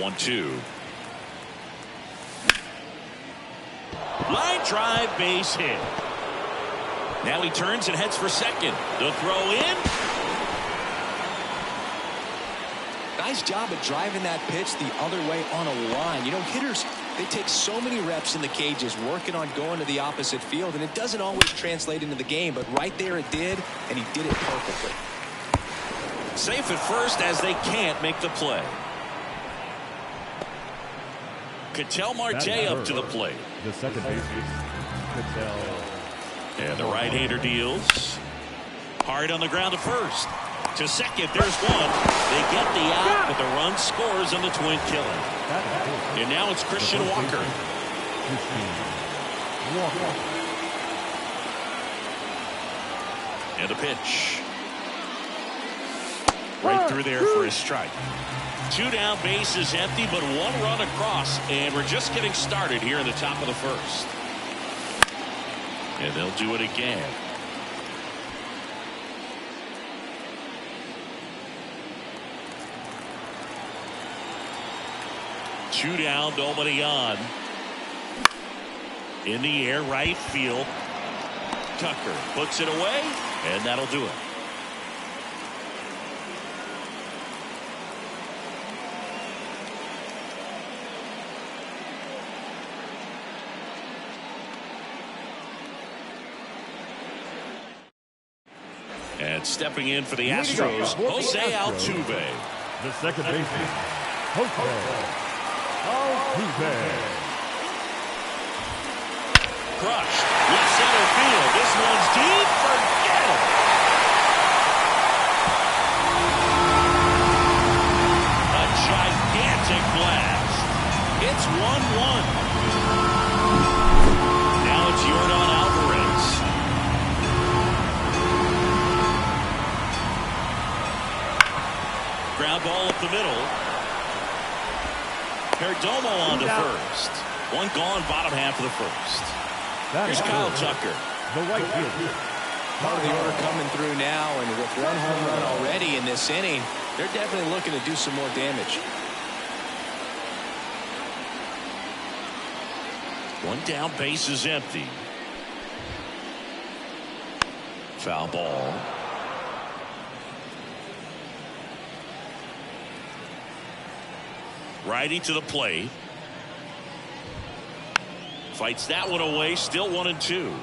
1-2. Line drive, base hit. Now he turns and heads for second. The throw in. Nice job at driving that pitch the other way on a line. You know, hitters, they take so many reps in the cages working on going to the opposite field, and it doesn't always translate into the game, but right there it did, and he did it perfectly. Safe at first as they can't make the play. Ketel Marte up to the plate. The second baseman, Ketel. And the right-hander deals. Hard on the ground to first. To second, there's one. They get the out, but the run scores on the twin killer. And now it's Christian Walker. And a pitch. Right through there for his strike. 2 down, bases empty, but 1 run across, and we're just getting started here in the top of the first. And they'll do it again. Two down, nobody on. In the air, right field. Tucker puts it away, and that'll do it. And stepping in for the Astros, Jose Altuve. The second baseman, Jose Altuve. Crushed. Left center field. This one's deep. Forget it. A gigantic blast. It's 1-1. Now it's Yordan Alvarez. Ground ball up the middle. Perdomo on to first. One gone, bottom half of the first. Here's Kyle Tucker. The right field. Part of the order coming through now, and with 1 home run already in this inning, they're definitely looking to do some more damage. 1 down, base is empty. Foul ball. Righty to the plate. Fights that one away. Still 1-2.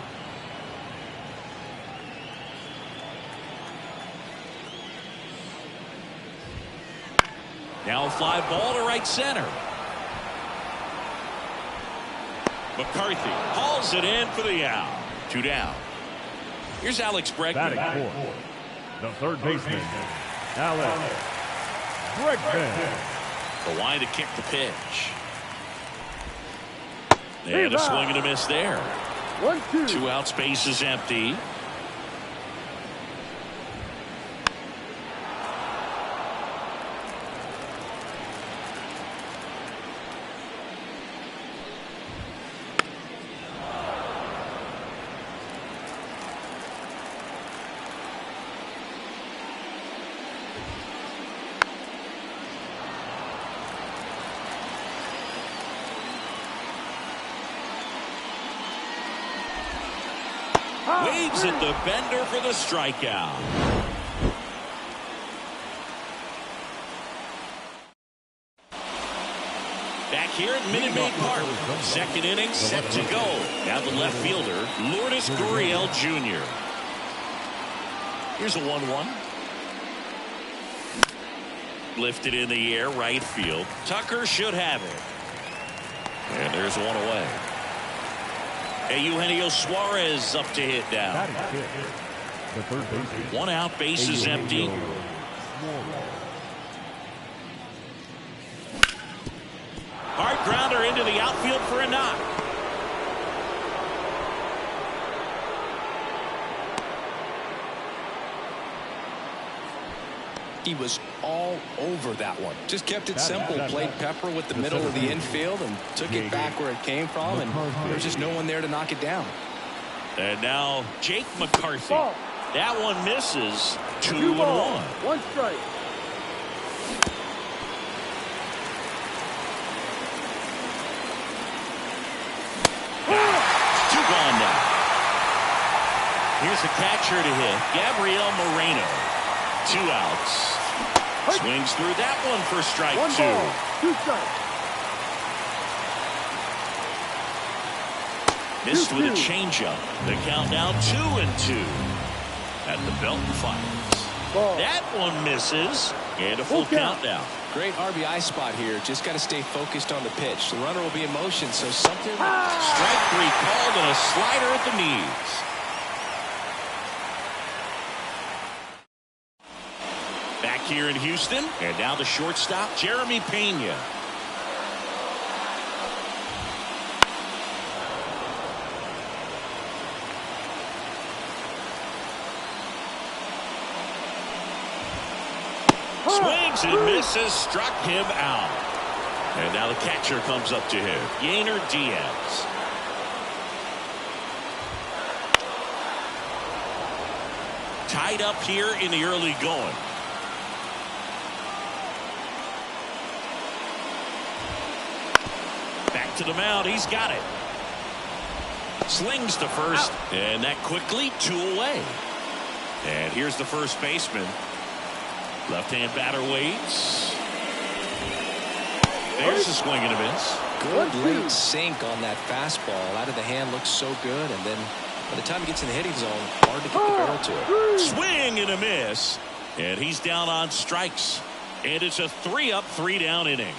Now a fly ball to right center. McCarthy hauls it in for the out. 2 down. Here's Alex Bregman. Batting fourth, the third baseman, Alex Bregman. The line to kick the pitch. And a swing and a miss there. 1-2. 2 out, space is empty. Waves at the bender for the strikeout. Back here at Minute Maid Park. Second inning set to go. Now the left fielder, Lourdes Gurriel Jr. Here's a 1-1. Lifted in the air, right field. Tucker should have it. And there's one away. Eugenio Suarez up to hit down. The third baseman. 1 out, base is empty. Hard grounder into the outfield for a knock. He was all over that one. Just kept it simple. Played pepper with the middle of the infield and took it back where it came from, and there was just no one there to knock it down. And now Jake McCarthy. That one misses. 2-1. 1 strike. Here's the catcher to hit, Gabriel Moreno. 2 outs. Swings through that one for strike 2. 2 strikes. Missed with a changeup. The count now 2-2. At the belt and fires. That one misses. And a full count now. Great RBI spot here. Just got to stay focused on the pitch. The runner will be in motion, so something. Strike 3 called and a slider at the knees. Back here in Houston, and now the shortstop, Jeremy Pena. Swings and misses, struck him out. And now the catcher comes up to him, Yainer Diaz. Tied up here in the early going. Back to the mound, he's got it. Slings to first, and that quickly 2 away. And here's the first baseman. Left-hand batter waits. There's a swing and a miss. Good late sink on that fastball. Out of the hand, looks so good. And then by the time he gets in the hitting zone, hard to get the barrel to it. Swing and a miss. And he's down on strikes. And it's a 3-up, 3-down inning.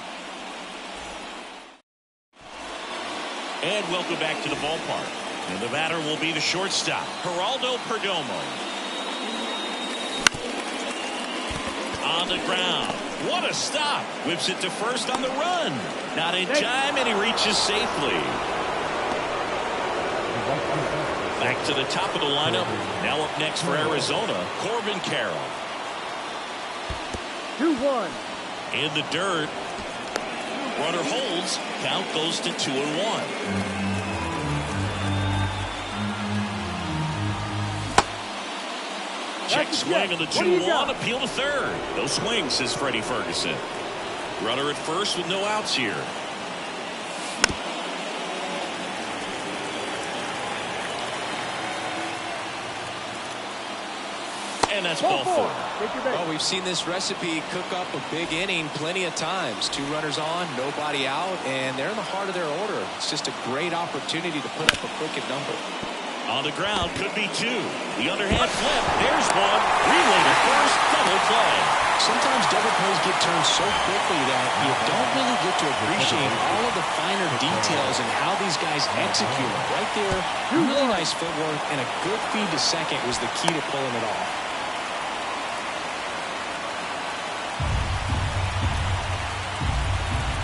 And welcome back to the ballpark. And the batter will be the shortstop, Geraldo Perdomo. On the ground. What a stop. Whips it to first on the run. Not in time, and he reaches safely. Back to the top of the lineup. Now up next for Arizona, Corbin Carroll. 2-1. In the dirt. Runner holds. Count goes to 2-1. Check swing on the 2-1, appeal to third. No swings, says Freddie Ferguson. Runner at first with no outs here. And that's ball 4. Well, we've seen this recipe cook up a big inning plenty of times. 2 runners on, nobody out, and they're in the heart of their order. It's just a great opportunity to put up a crooked number. On the ground, could be 2. The underhand flip. There's one. Relay to first. Double play. Sometimes double plays get turned so quickly that you don't really get to appreciate all of the finer details and how these guys execute it. Right there, really nice footwork, and a good feed to second was the key to pulling it off.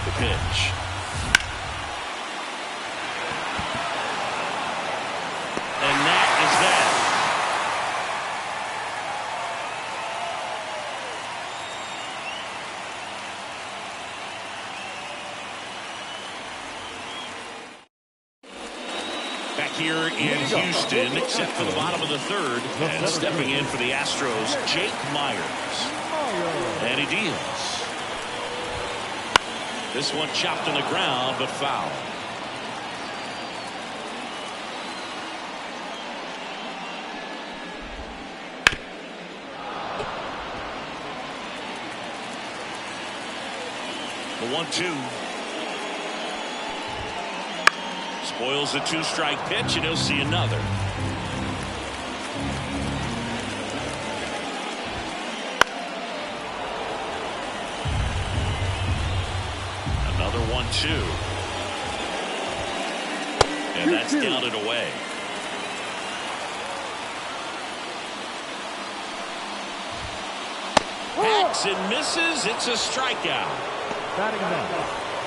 The pitch. Here in Houston, except for the bottom of the third, and stepping in for the Astros, Jake Myers. And he deals. This one chopped on the ground, but foul. The 1-2. Spoils the 2-strike pitch, and he'll see another. Another 1-2. And that's down and away. Hacks and misses. It's a strikeout.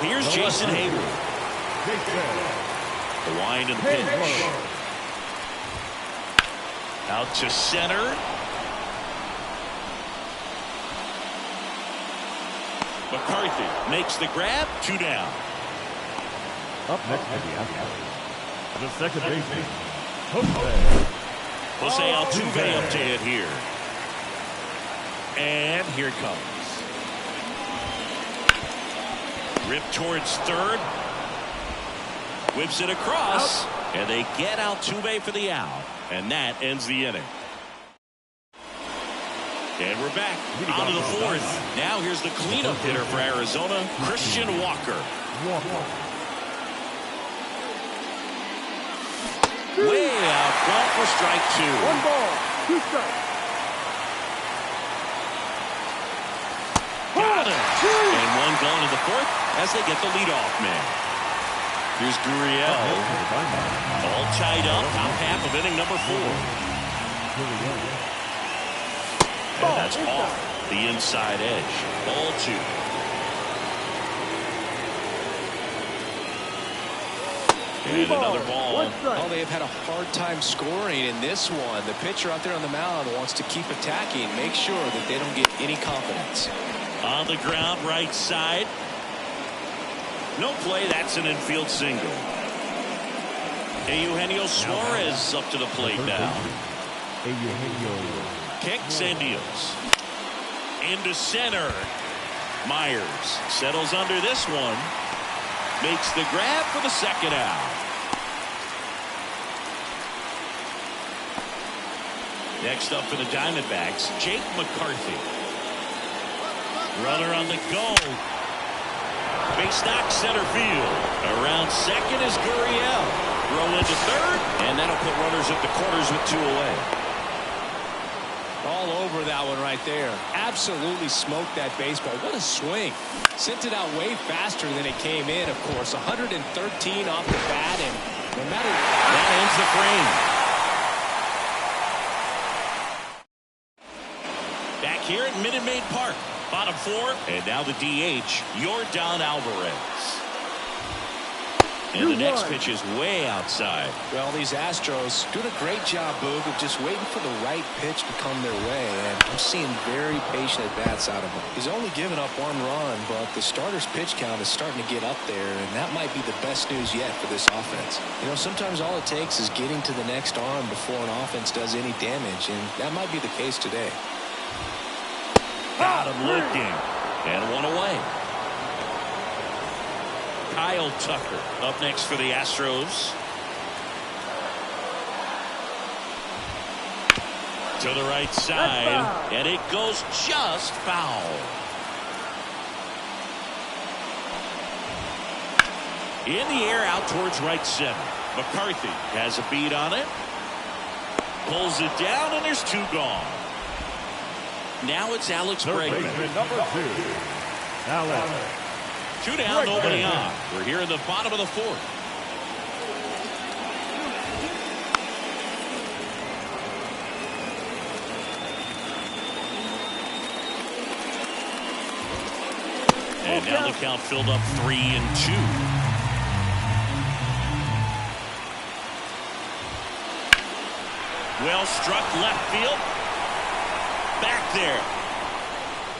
Here's Jason Hayward. The wind and the pitch. Out to center. McCarthy makes the grab. 2 down. Up next for the second baseman, Jose Altuve up to hit here. And here it comes. Rip towards third. Whips it across. And they get Altuve for the out. And that ends the inning. And we're back on to the fourth. Now here's the cleanup hitter for Arizona, Christian Walker. Way out front for strike two. 1 ball, 2 strikes. Got him. And one gone in the fourth as they get the leadoff man. Here's Gurriel. All tied up, top half of inning number 4. And that's off the inside edge. Ball 2. And another ball. Oh, they have had a hard time scoring in this one. The pitcher out there on the mound wants to keep attacking, make sure that they don't get any confidence. On the ground, right side. No play. That's an infield single. Eugenio Suarez up to the plate now. Kicks and deals. Into center. Myers settles under this one. Makes the grab for the second out. Next up for the Diamondbacks, Jake McCarthy. Runner on the go. Base knock center field. Around second is Gurriel. Throw into third, and that'll put runners at the corners with 2 away. All over that one right there. Absolutely smoked that baseball. What a swing. Sent it out way faster than it came in, of course. 113 off the bat, and no matter... That ends the frame. Back here at Minute Maid Park. Bottom 4, and now the DH, Yordan Alvarez. And the next pitch is way outside. Well, these Astros doing a great job, Boog, of just waiting for the right pitch to come their way, and I'm seeing very patient at-bats out of him. He's only given up 1 run, but the starter's pitch count is starting to get up there, and that might be the best news yet for this offense. You know, sometimes all it takes is getting to the next arm before an offense does any damage, and that might be the case today. Got him looking, and 1 away. Kyle Tucker up next for the Astros. To the right side, and it goes just foul. In the air out towards right center. McCarthy has a beat on it. Pulls it down, and there's 2 gone. Now it's Alex Bregman. Number 2, Alex. 2 down, nobody on. We're here in the bottom of the 4th. And now the count filled up 3-2. Well struck left field. Back there.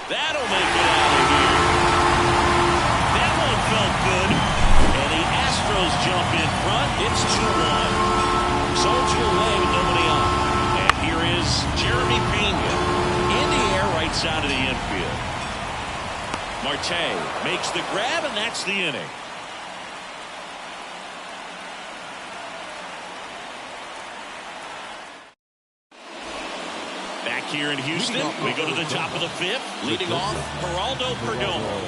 That'll make it out of here. That one felt good. And the Astros jump in front. It's 2-1. So 2 away with nobody on. And here is Jeremy Pena in the air right side of the infield. Marte makes the grab, and that's the inning. Back here in Houston, we go to the top of the 5th. Leading off, Geraldo Perdomo.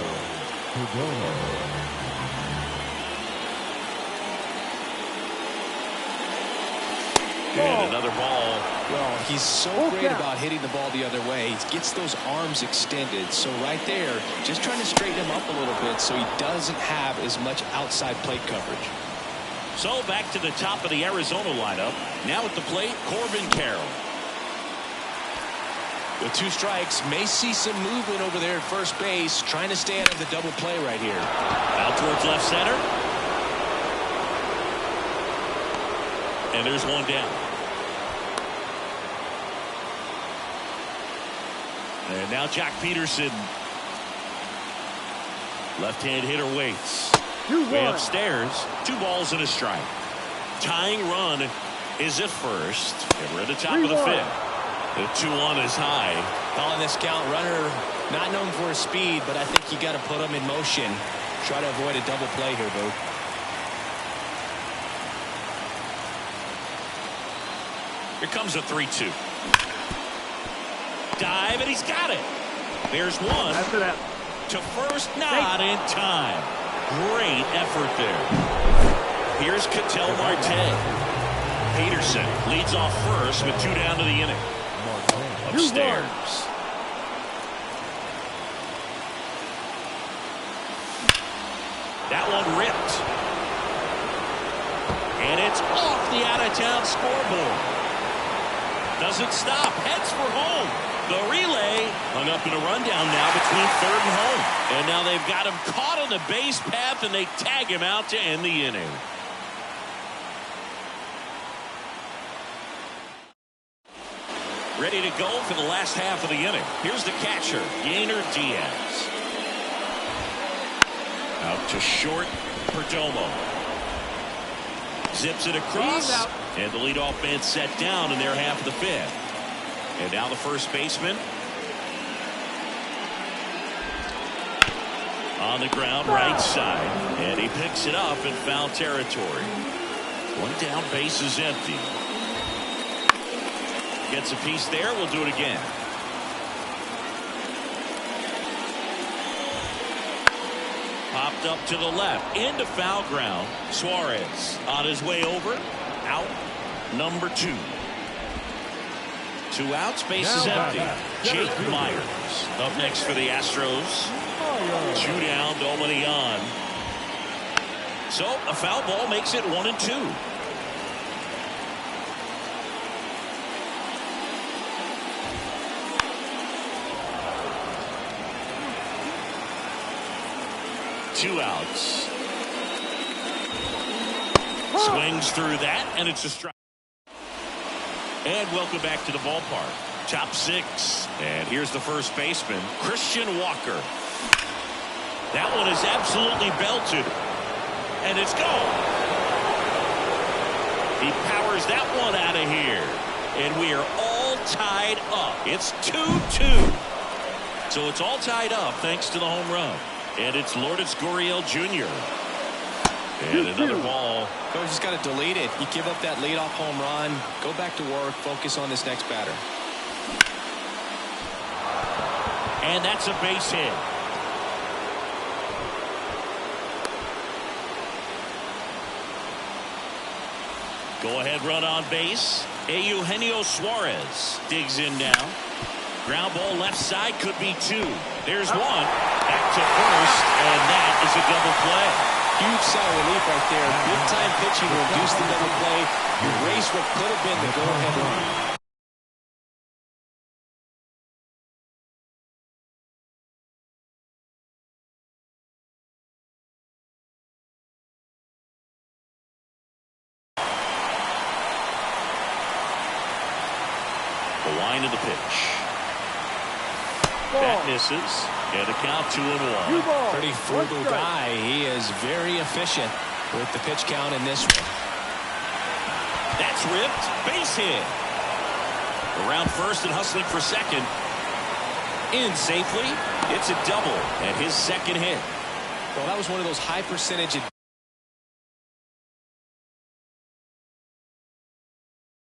And another ball. Well, he's so great about hitting the ball the other way. He gets those arms extended. So right there, just trying to straighten him up a little bit so he doesn't have as much outside plate coverage. So back to the top of the Arizona lineup. Now at the plate, Corbin Carroll. With 2 strikes, may see some movement over there at first base, trying to stay out of the double play right here. Out towards left center. And there's 1 down. And now Jack Peterson. Left-hand hitter waits. Way upstairs. 2 balls and a strike. Tying run is at first. And we're at the top of the 5th. The 2-1 is high. Calling this count, runner not known for his speed, but I think you got to put him in motion. Try to avoid a double play here, Boo. Here comes a 3-2. Dive, and he's got it. There's one. After that. To first, not in time. Great effort there. Here's Ketel Marte. Peterson leads off first with 2 down to the inning. Upstairs. That one ripped. And it's off the out-of-town scoreboard. Doesn't stop. Heads for home. The relay hung up in a rundown now between third and home. And now they've got him caught on the base path, and they tag him out to end the inning. Ready to go for the last half of the inning. Here's the catcher, Yainer Diaz. Out to short, Perdomo. Zips it across, and the leadoff man set down in their half of the fifth. And now the first baseman on the ground, right side, and he picks it up in foul territory. One down, base is empty. Gets a piece there. We'll do it again. Popped up to the left into foul ground. Suarez on his way over. Out number 2. 2 outs, base is empty. Jake Myers up next for the Astros. 2 down, nobody on. So a foul ball makes it 1-2. Two outs. Swings through that, and it's a strike. And welcome back to the ballpark. Top 6. And here's the first baseman, Christian Walker. That one is absolutely belted. And it's gone. He powers that one out of here. And we are all tied up. It's 2-2. So it's all tied up thanks to the home run. And it's Lourdes Gurriel Jr. And another ball. Coach just got to delete it. You give up that leadoff home run. Go back to work. Focus on this next batter. And that's a base hit. Go ahead run on base. Eugenio Suarez digs in now. Ground ball left side, could be 2. There's one. Back to first, and that is a double play. Huge sigh of relief right there. Big time pitching to induce the double play. Erase what could have been the go-ahead run. The line of the pitch. That misses. And the count 2-1. Pretty frugal guy. He is very efficient with the pitch count in this one. That's ripped. Base hit. Around first and hustling for second. In safely. It's a double. And his second hit. Well, that was one of those high percentage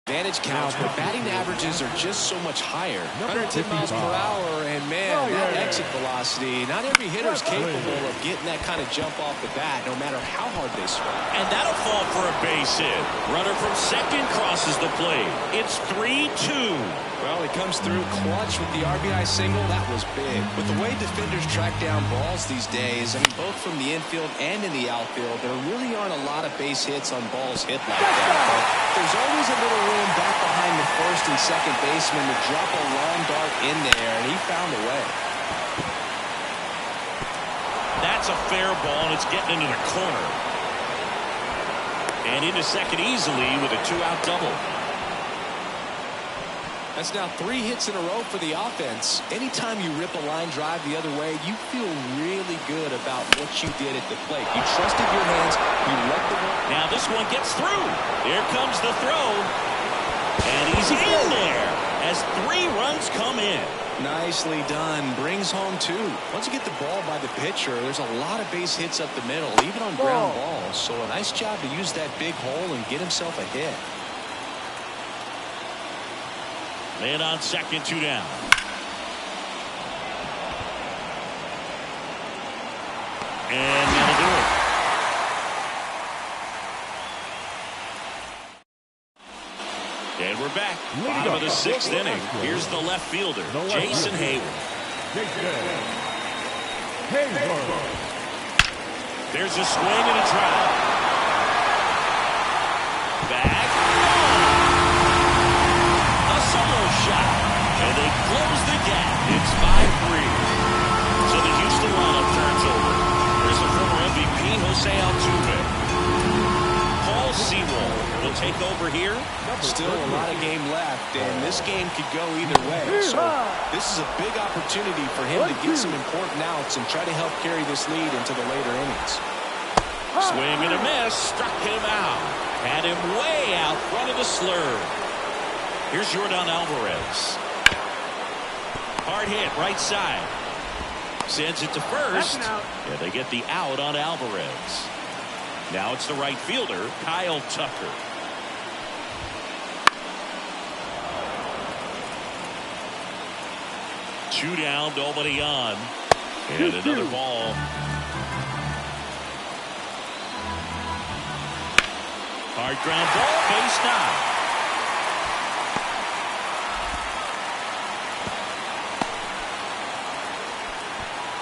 advantage counts, but batting averages are just so much higher. 110 miles per hour, and man, that exit velocity, not every hitter is capable of getting that kind of jump off the bat, no matter how hard they swing. And that'll fall for a base hit. Runner from second crosses the plate. It's 3-2. Well, he comes through clutch with the RBI single. That was big. With the way defenders track down balls these days, I mean, both from the infield and in the outfield, there really aren't a lot of base hits on balls hit like that. But there's always a little room back behind the first and second baseman to drop a long dart in there, and he found a way. That's a fair ball, and it's getting into the corner. And into second easily with a 2-out double. That's now 3 hits in a row for the offense. Anytime you rip a line drive the other way, you feel really good about what you did at the plate. You trusted your hands. You let the ball. Now this one gets through. Here comes the throw. And he's in there as 3 runs come in. Nicely done. Brings home 2. Once you get the ball by the pitcher, there's a lot of base hits up the middle, even on ground balls. So a nice job to use that big hole and get himself a hit. Man on second, 2 down. And that'll do it. And we're back. Bottom of the 6th inning. Here's the left fielder, Jason Hayward. There's a swing and a drive. Back. A solo shot. And they close the gap. It's 5-3. So the Houston lineup turns over. There's the former MVP, Jose Altuve. Paul Sewell will take over here. Still a lot of game left, and this game could go either way. So this is a big opportunity for him to get some important outs and try to help carry this lead into the later innings. Swing and a miss. Struck him out. Had him way out front of the slurve. Here's Jordan Alvarez. Hard hit, right side. Sends it to first. Yeah, they get the out on Alvarez. Now it's the right fielder, Kyle Tucker. Two down, nobody on. And another ball. Hard ground ball, base knock.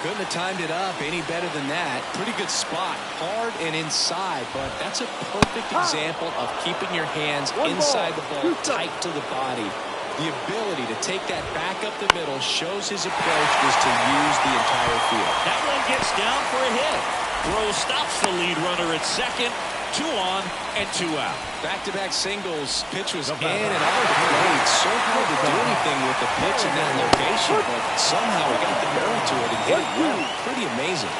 Couldn't have timed it up any better than that. Pretty good spot, hard and inside, but that's a perfect example of keeping your hands inside the ball, tight to the body. The ability to take that back up the middle shows his approach is to use the entire field. That one gets down for a hit. Throw stops the lead runner at second. 2 on and 2 out. Back-to-back singles. Pitch was in and out the plate. So hard to do anything with the pitch in that location, but somehow he got the barrel to it and hit it well. Pretty amazing.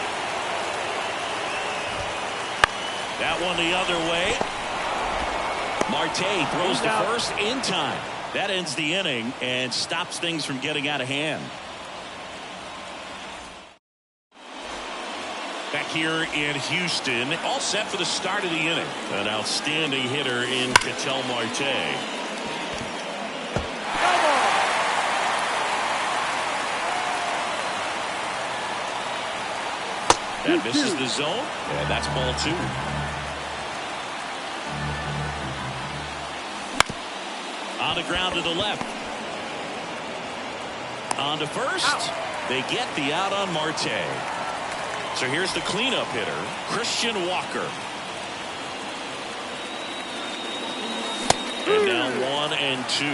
That one the other way. Marte throws to first in time. That ends the inning and stops things from getting out of hand. Back here in Houston, all set for the start of the inning. An outstanding hitter in Ketel Marte. That misses the zone, and that's ball 2. On the ground to the left. On to first. They get the out on Marte. So here's the cleanup hitter, Christian Walker. And now 1 and 2.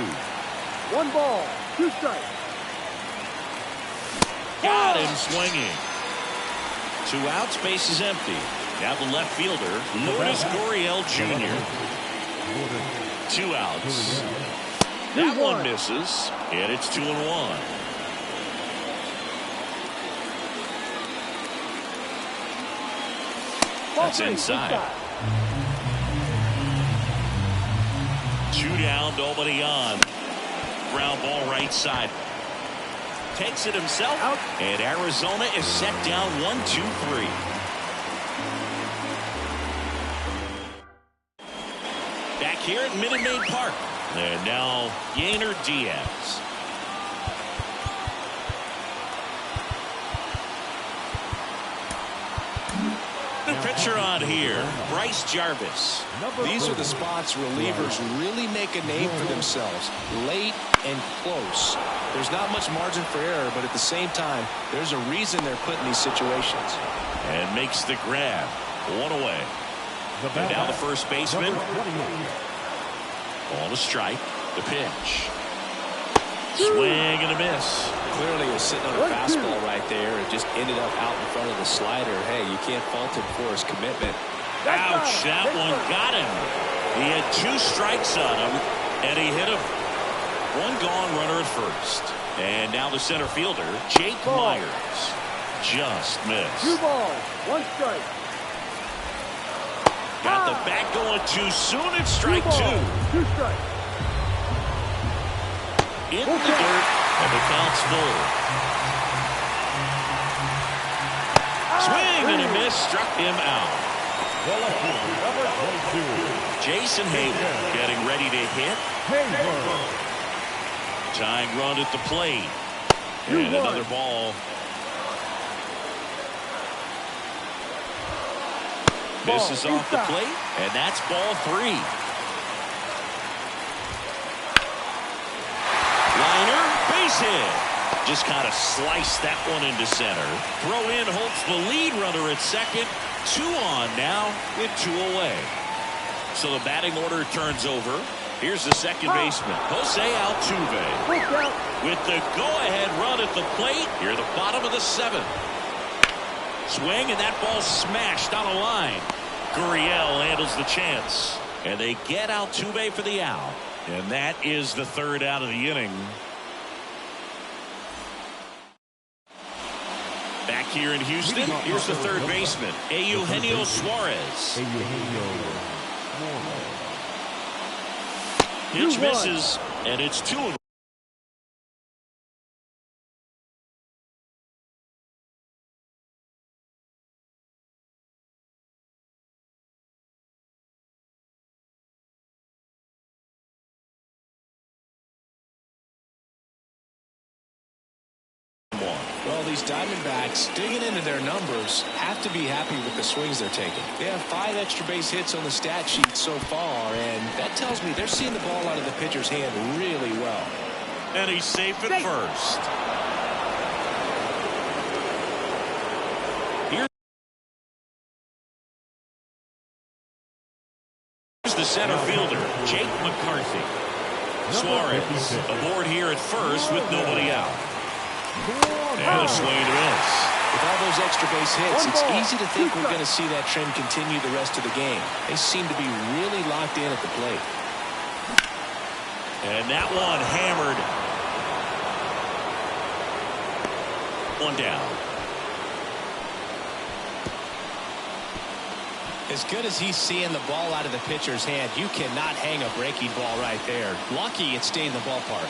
1 ball, 2 strikes. Got him swinging. 2 outs, base is empty. Now the left fielder, Lourdes Gurriel Jr. 2 outs. That one misses, and it's 2 and 1. That's inside. 2 down, nobody on. Ground ball right side. Takes it himself, and Arizona is set down 1-2-3. Back here at Minute Maid Park. And now Yainer Diaz. Pitcher on here, Bryce Jarvis. These are the spots relievers really make a name for themselves. Late and close. There's not much margin for error, but at the same time, there's a reason they're put in these situations. And makes the grab. 1 away. And now the first baseman. Ball to strike. The pitch. Swing and a miss. Clearly he was sitting on a fastball right there and just ended up out in front of the slider. Hey, you can't fault him for his commitment. Ouch, that one got him. He had 2 strikes on him, and he hit him. 1 gone runner at first. And now the center fielder, Jake Myers. Just missed. 2 balls, 1 strike. Got the bat going too soon. It's strike 2. 2 strikes. In the dirt, and the count's full. Swing and a miss, struck him out. Jason Hayward getting ready to hit. Tying run at the plate. And another ball. Misses off the plate, and that's ball 3. Liner, base hit. Just kind of sliced that one into center. Throw in holds the lead runner at second. 2 on now with 2 away. So the batting order turns over. Here's the second baseman, Jose Altuve. With the go-ahead run at the plate, here the bottom of the 7th. Swing, and that ball smashed on a line. Gurriel handles the chance. And they get Altuve for the out. And that is the 3rd out of the inning. Back here in Houston, here's the 3rd baseman, Eugenio Suarez. Pitch misses, and it's 2-1. Well, these Diamondbacks, digging into their numbers, have to be happy with the swings they're taking. They have 5 extra base hits on the stat sheet so far, and that tells me they're seeing the ball out of the pitcher's hand really well. And he's safe at first. Here's the center fielder, Jake McCarthy. Suarez aboard here at first with nobody out. And a swing and a miss. With all those extra base hits, it's easy to think we're going to see that trend continue the rest of the game. They seem to be really locked in at the plate. And that one hammered. 1 down. As good as he's seeing the ball out of the pitcher's hand, you cannot hang a breaking ball right there. Lucky it stayed in the ballpark.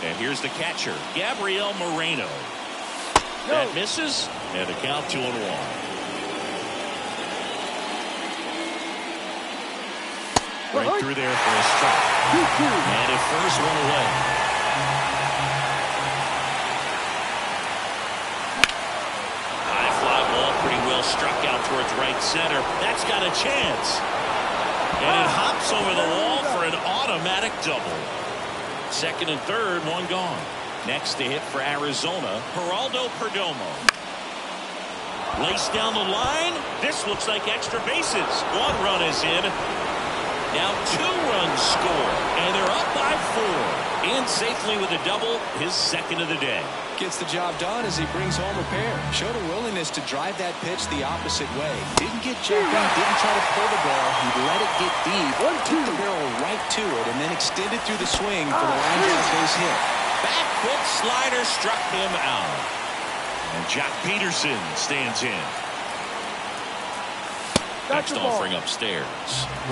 And here's the catcher, Gabriel Moreno. That misses, and the count 2-1. Right through there for a strike. And at first, 1 away. High fly ball, pretty well struck out towards right center. That's got a chance. And it hops over the wall for an automatic double. 2nd and 3rd, 1 gone. Next to hit for Arizona, Geraldo Perdomo. Laced down the line. This looks like extra bases. 1 run is in. Now 2 runs score, and they're up by 4. In safely with a double, his 2nd of the day. Gets the job done as he brings home a pair. Showed a willingness to drive that pitch the opposite way. Didn't get jacked up, didn't try to pull the ball. He let it get deep, took the barrel right to it, and then extended through the swing for the line drive base hit. Back foot slider struck him out. And Jock Peterson stands in. Next offering upstairs.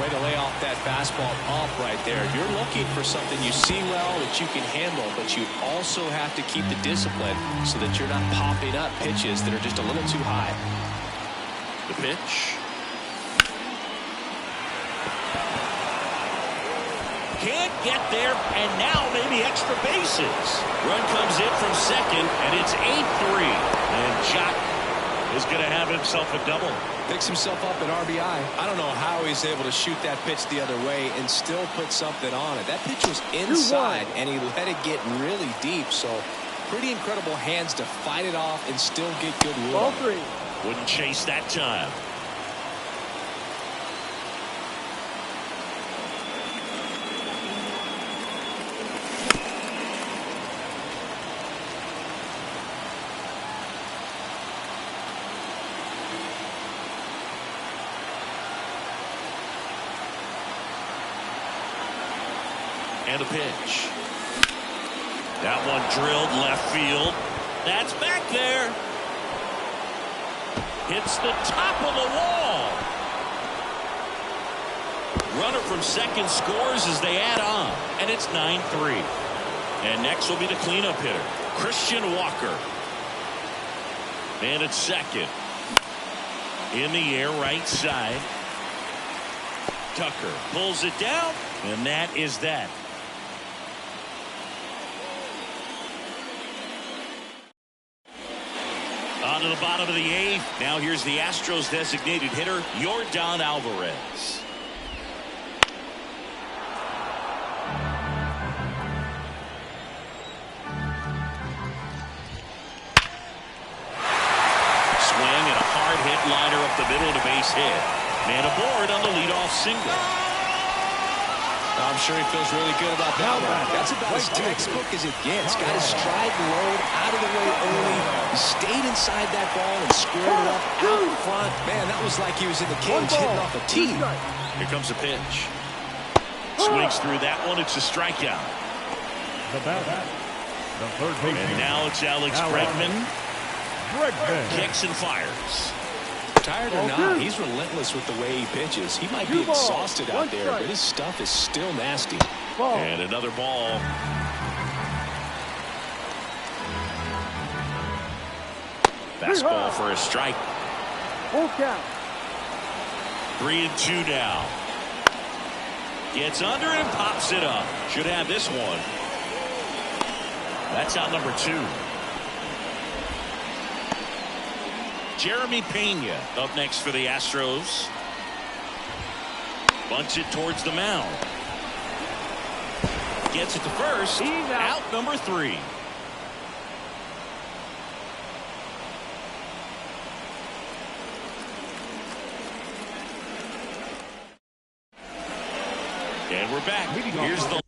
Way to lay off that fastball off right there. You're looking for something you see well that you can handle, but you also have to keep the discipline so that you're not popping up pitches that are just a little too high. The pitch. Can't get there, and now maybe extra bases. Run comes in from 2nd, and it's 8-3. And Jock is going to have himself a double. Picks himself up at RBI. I don't know how he's able to shoot that pitch the other way and still put something on it. That pitch was inside, and he let it get really deep. So pretty incredible hands to fight it off and still get good wood. Ball 3. Wouldn't chase that time. And a pitch. That one drilled left field. That's back there. Hits the top of the wall. Runner from 2nd scores as they add on. And it's 9-3. And next will be the cleanup hitter, Christian Walker. And it's 2nd. In the air, right side. Tucker pulls it down. And that is that. On to the bottom of the eighth. Now here's the Astros designated hitter, Yordan Alvarez. Swing and a hard hit liner up the middle to base hit. Man aboard on the leadoff single. I'm sure he feels really good about that one. That's about as textbook as it gets. Got his stride and load out of the way early. He stayed inside that ball and squared it up out in front. Man, that was like he was in the cage hitting off a tee. Here comes a pitch. Swings through that one. It's a strikeout. The batter, the third baseman. And now it's Alex Bregman. Kicks and fires. Tired or not, he's relentless with the way he pitches. He might be exhausted out there, but his stuff is still nasty. And another ball. Fastball for a strike. Full count. 3-2 now. Gets under and pops it up. Should have this one. That's out number 2. Jeremy Pena up next for the Astros. Bunts it towards the mound. Gets it to first. Out number 3. And we're back. Here's the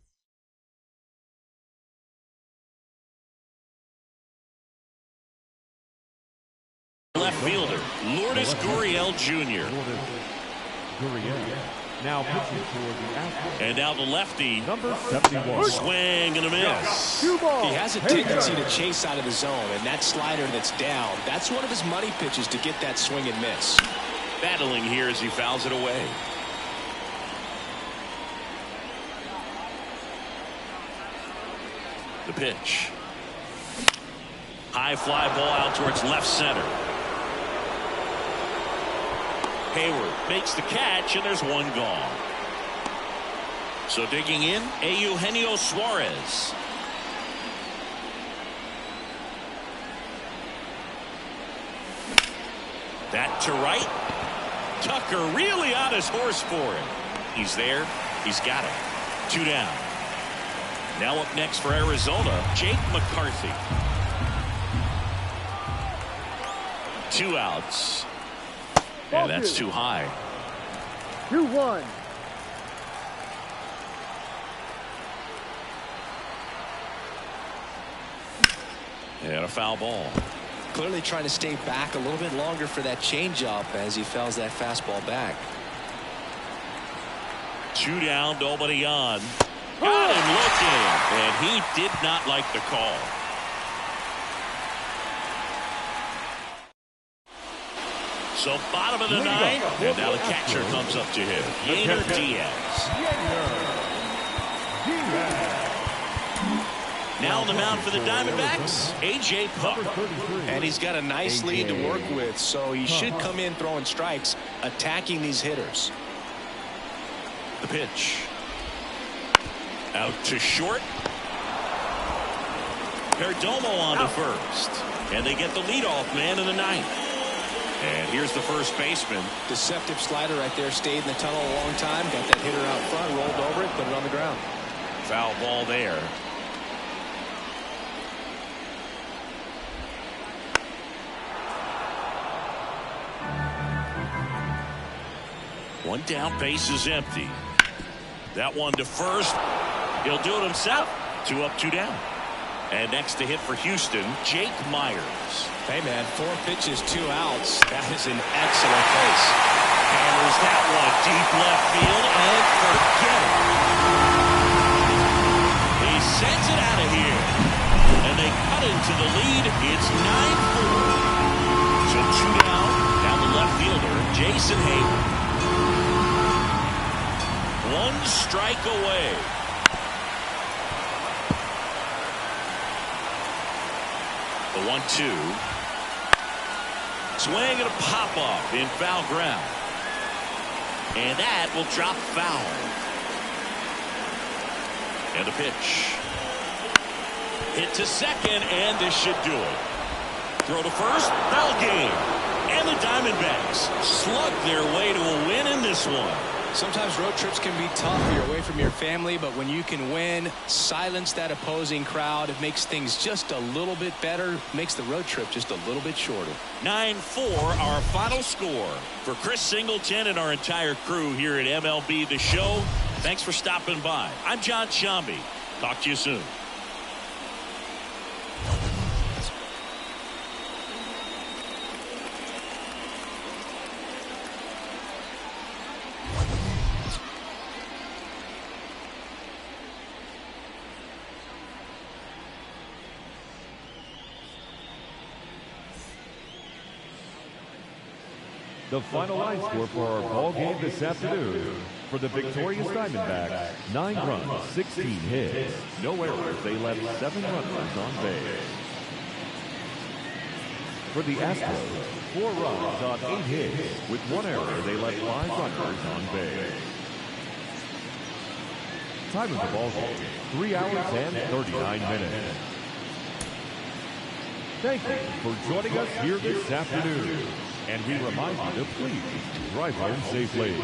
left fielder, Lourdes Gurriel Jr. Now pitching for the Astros. And now the lefty. Number 71. Swing and a miss. He has a tendency to chase out of the zone, and that slider that's down, that's one of his money pitches to get that swing and miss. Battling here as he fouls it away. The pitch. High fly ball out towards left center. Hayward makes the catch, and there's one gone. So digging in, Eugenio Suarez. That to right. Tucker really on his horse for it. He's there. He's got it. 2 down. Now up next for Arizona, Jake McCarthy. 2 outs. And that's too high. 2-1. And a foul ball. Clearly trying to stay back a little bit longer for that changeup as he fouls that fastball back. 2 down, nobody on. Got him looking, and he did not like the call. So bottom of the 9th, and now the catcher comes up to him. Yainer Diaz. Now on the mound for the Diamondbacks, A.J. Puck. And he's got a nice lead to work with, so he should come in throwing strikes, attacking these hitters. The pitch. Out to short. Perdomo on to first. And they get the leadoff man in the 9th. And here's the first baseman. Deceptive slider right there. Stayed in the tunnel a long time. Got that hitter out front. Rolled over it. Put it on the ground. Foul ball there. One down, base is empty. That one to first. He'll do it himself. 2 up, 2 down. And next to hit for Houston, Jake Myers. Hey, man, 4 pitches, 2 outs. That is an excellent pace. Hammers that one deep left field, and forget it. He sends it out of here. And they cut into the lead. It's 9-4. So 2 down. Down the left fielder, Jason Hayward. 1 strike away. The 1-2. Swing and a pop-up in foul ground. And that will drop foul. And a pitch. Hit to second, and this should do it. Throw to first. Ball game. And the Diamondbacks slug their way to a win in this one. Sometimes road trips can be tough. You're away from your family, but when you can win, silence that opposing crowd, it makes things just a little bit better, makes the road trip just a little bit shorter. 9-4 our final score. For Chris Singleton and our entire crew here at MLB The Show, thanks for stopping by. I'm John Shambi. Talk to you soon. The final line score for our ball game this afternoon. For the victorious Diamondbacks, 9 runs, 16 hits, no errors. They left 7 runners on base. For the Astros, 4 runs on 8 hits. With 1 error, they left 5 runners on base. Time of the ball game, 3 hours and 39 minutes. Thank you for joining us here this afternoon. And we remind you to please drive home safely.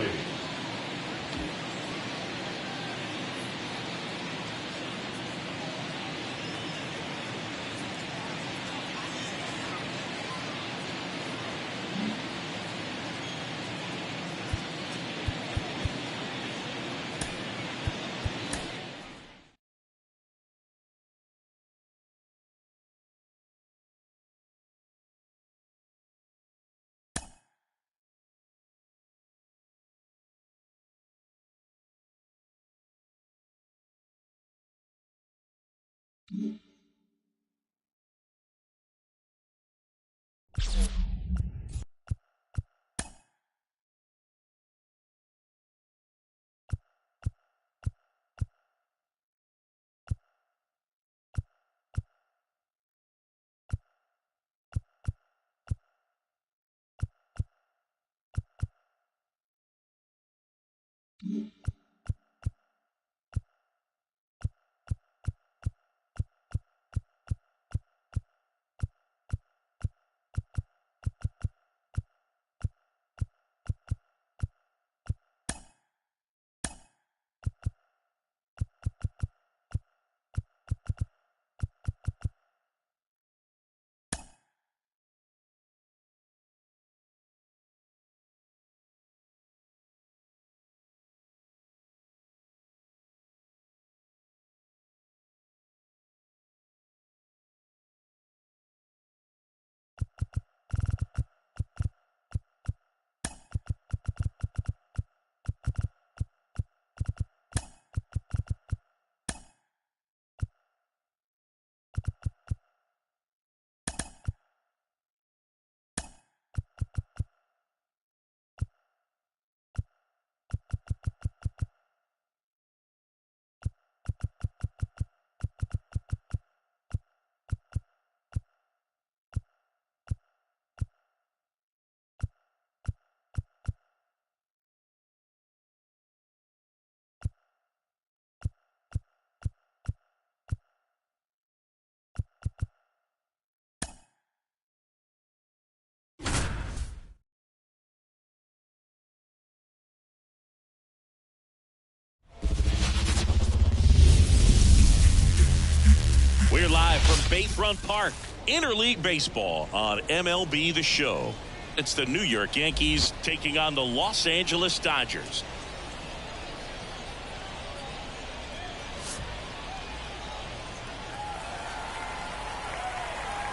We're live from Bayfront Park, Interleague Baseball on MLB The Show. It's the New York Yankees taking on the Los Angeles Dodgers.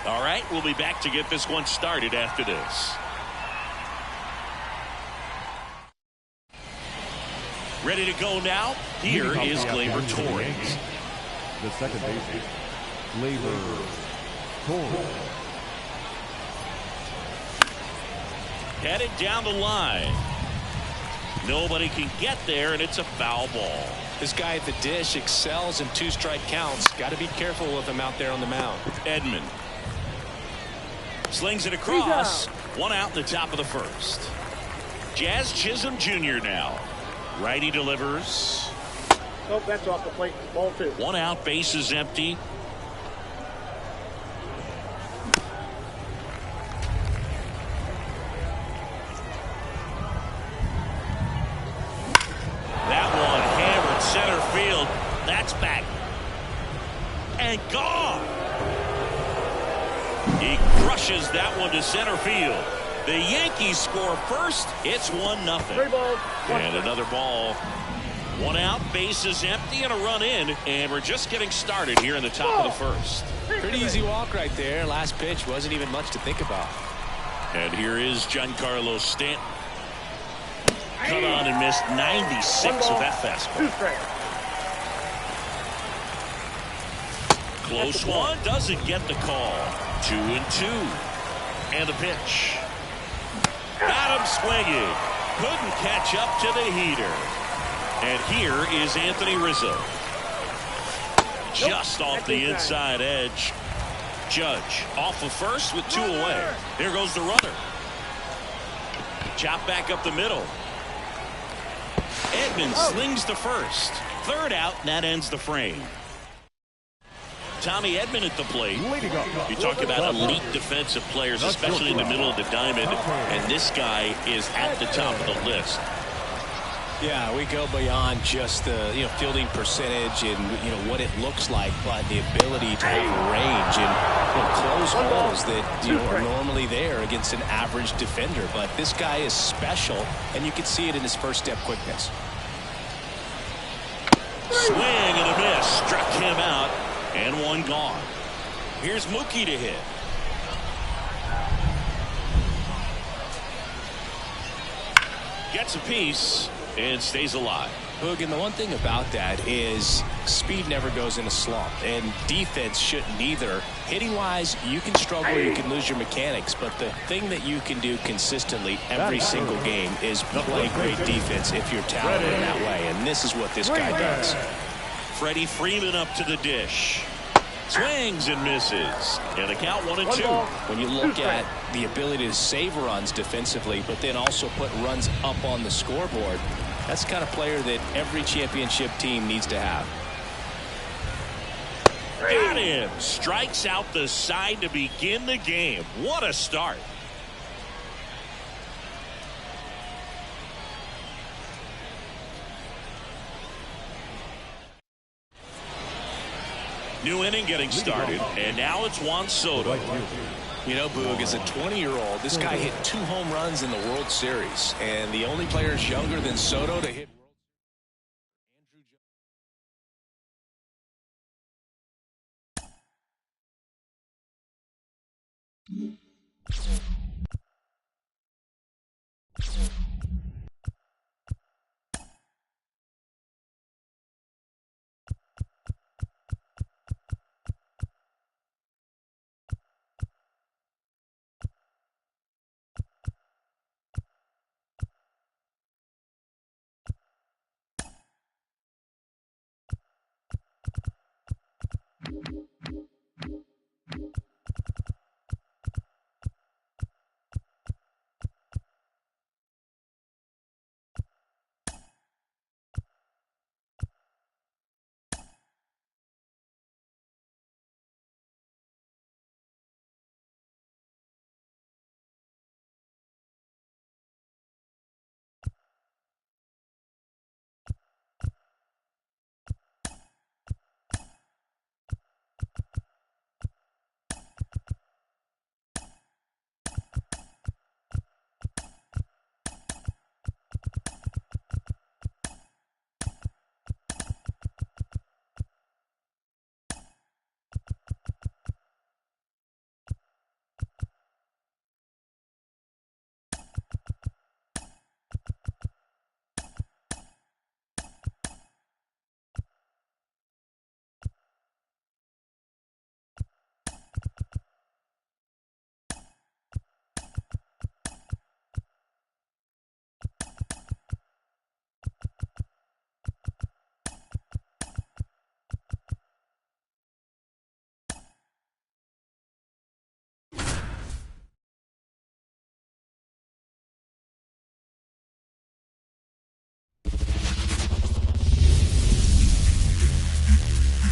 All right, we'll be back to get this one started after this. Ready to go now? Here is Gleyber Torres. The second baseman, Gleyber Torres. Headed down the line. Nobody can get there, and it's a foul ball. This guy at the dish excels in 2-strike counts. Got to be careful with him out there on the mound. Edman slings it across. 1 out in the top of the first. Jazz Chisholm Jr. now. Righty delivers. Nope, that's off the plate. Ball 2. 1 out, base is empty. and gone. He crushes that one to center field. The Yankees score first. It's 1-0. 3 balls. And another ball. 1 out, bases empty, and a run in. And we're just getting started here in the top of the first. Pretty easy walk right there. Last pitch wasn't even much to think about. And here is Giancarlo Stanton. Cut on and missed 96 with that fastball. 2 strikes. Close one, doesn't get the call. 2-2. And the pitch. Got him swinging. Couldn't catch up to the heater. And here is Anthony Rizzo. Just off the inside edge. Judge off of first with 2 away. There goes the runner. Chop back up the middle. Edman slings to first. 3rd out, and that ends the frame. Tommy Edman at the plate. You talk about elite defensive players, especially in the middle of the diamond, and this guy is at the top of the list. Yeah, we go beyond just the fielding percentage and what it looks like, but the ability to have range and close holes that are normally there against an average defender. But this guy is special, and you can see it in his first step quickness. Swing and a miss, struck him out, and 1 gone. Here's Mookie to hit. Gets a piece and stays alive. Boog, and the one thing about that is speed never goes in a slump, and defense shouldn't either. Hitting wise, you can struggle, you can lose your mechanics, but the thing that you can do consistently every single game is play great defense if you're talented in that way, and this is what this guy does. Freddie Freeman up to the dish. Swings and misses. And the count 1-2. When you look at the ability to save runs defensively, but then also put runs up on the scoreboard, that's the kind of player that every championship team needs to have. Got him. Strikes out the side to begin the game. What a start. New inning getting started, and now it's Juan Soto. Boog, as a 20-year-old, this guy hit 2 home runs in the World Series, and the only players younger than Soto to hit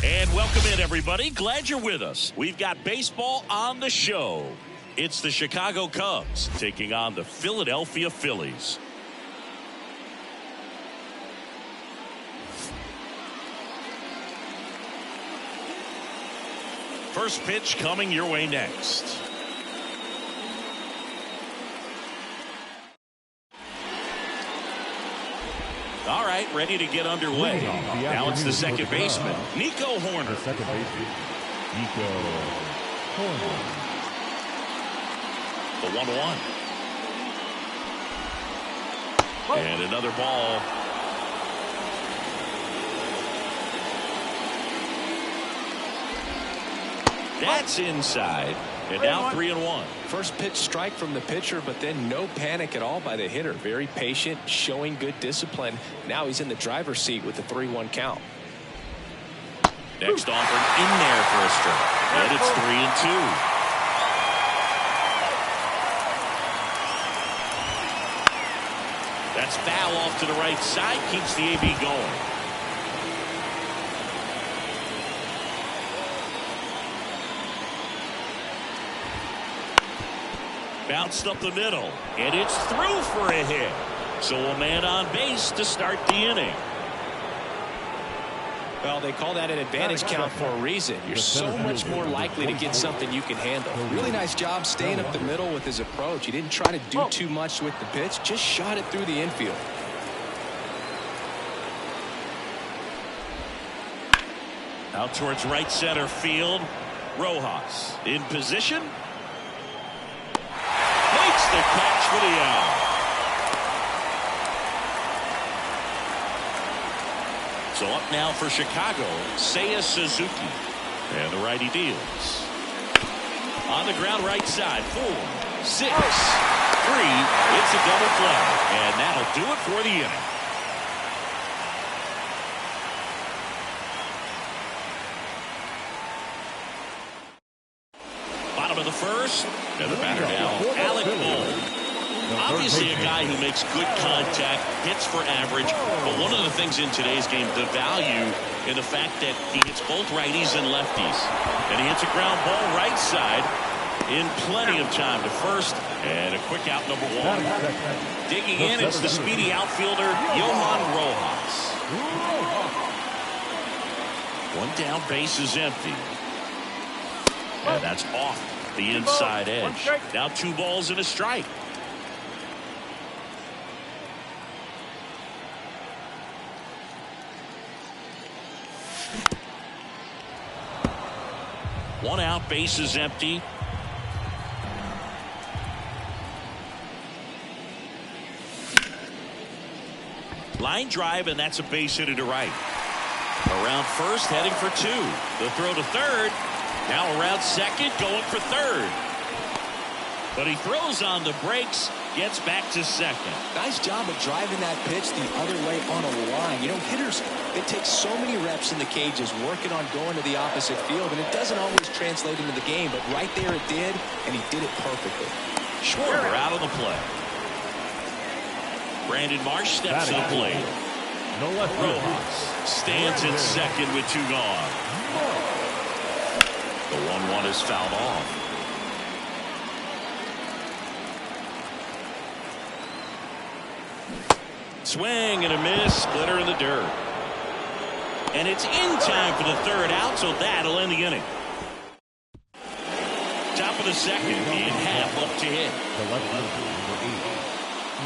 And welcome in, everybody. Glad you're with us. We've got baseball on the show. It's the Chicago Cubs taking on the Philadelphia Phillies. First pitch coming your way next. All right, ready to get underway. Now it's the second baseman, Nico Horner. The second baseman, Nico Horner. The 1-1. And another ball. That's inside. And now 3-1. First pitch strike from the pitcher, but then no panic at all by the hitter. Very patient, showing good discipline. Now he's in the driver's seat with the 3-1 count. Next offering in there for a strike. And it's 3-2. That's foul off to the right side. Keeps the AB going. Bounced up the middle. And it's through for a hit. So a man on base to start the inning. Well, they call that an advantage count for a reason. You're so much more likely to get something you can handle. Really nice job staying up the middle with his approach. He didn't try to do too much with the pitch, just shot it through the infield. Out towards right center field. Rojas in position. Makes the catch for the out. So up now for Chicago, Seiya Suzuki. And the righty deals. On the ground right side, 4, 6, 3. It's a double play. And that'll do it for the inning. Bottom of the first. And the batter now, Alec Bold. Obviously a guy who makes good contact, hits for average, but one of the things in today's game, the value in the fact that he hits both righties and lefties. And he hits a ground ball right side in plenty of time to first, and a quick out number 1. Digging in, it's the speedy outfielder, Johan Rojas. One down, base is empty. And that's off the inside edge. Now 2 balls and a strike. One out, base is empty. Line drive, and that's a base hit to right. Around first, heading for 2. The throw to third. Now around second, going for third. But he throws on the brakes, gets back to second. Nice job of driving that pitch the other way on a line. You know, hitters, they take so many reps in the cages working on going to the opposite field, and it doesn't always translate into the game, but right there it did, and he did it perfectly. Schwarber out of the play. Brandon Marsh steps to the plate. No left. Rojas stands at second with 2 gone. The 1-1 is fouled off. Swing and a miss, splitter in the dirt. And it's in time for the third out, so that'll end the inning. Top of the second, Ian Happ up to hit.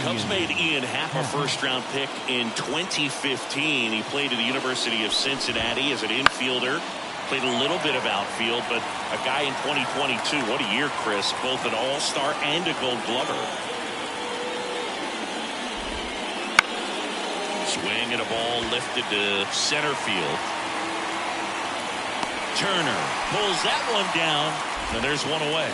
Cubs made Ian Happ a first-round pick in 2015. He played at the University of Cincinnati as an infielder. Played a little bit of outfield, but a guy in 2022. What a year, Chris. Both an all-star and a gold glover. Swing and a ball lifted to center field. Turner pulls that one down, and there's one away.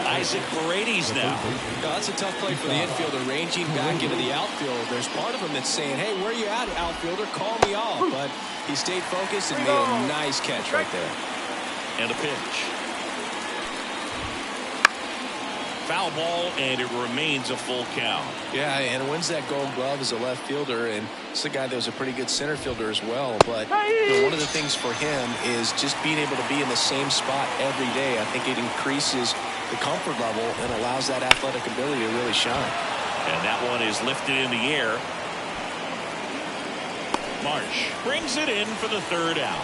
Isaac Paredes now. That's a tough play for the infielder, ranging back into the outfield. There's part of him that's saying, hey, where you at, outfielder? Call me off. But he stayed focused and made a nice catch right there. And a pitch. Foul ball, and it remains a full count. Yeah, and wins that gold glove as a left fielder, and it's a guy that was a pretty good center fielder as well. But you know, one of the things for him is just being able to be in the same spot every day. I think it increases the comfort level and allows that athletic ability to really shine. And that one is lifted in the air. Marsh brings it in for the third out.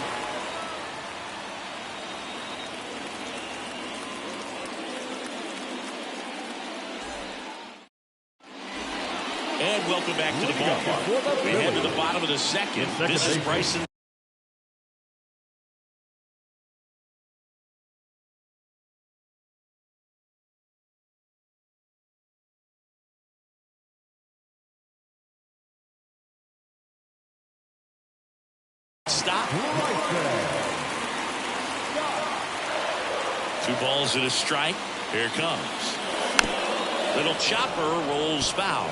And welcome back to the ballpark. We head to the bottom of the second. This is Bryson. Stop. 2 balls and a strike. Here it comes. Little chopper rolls foul.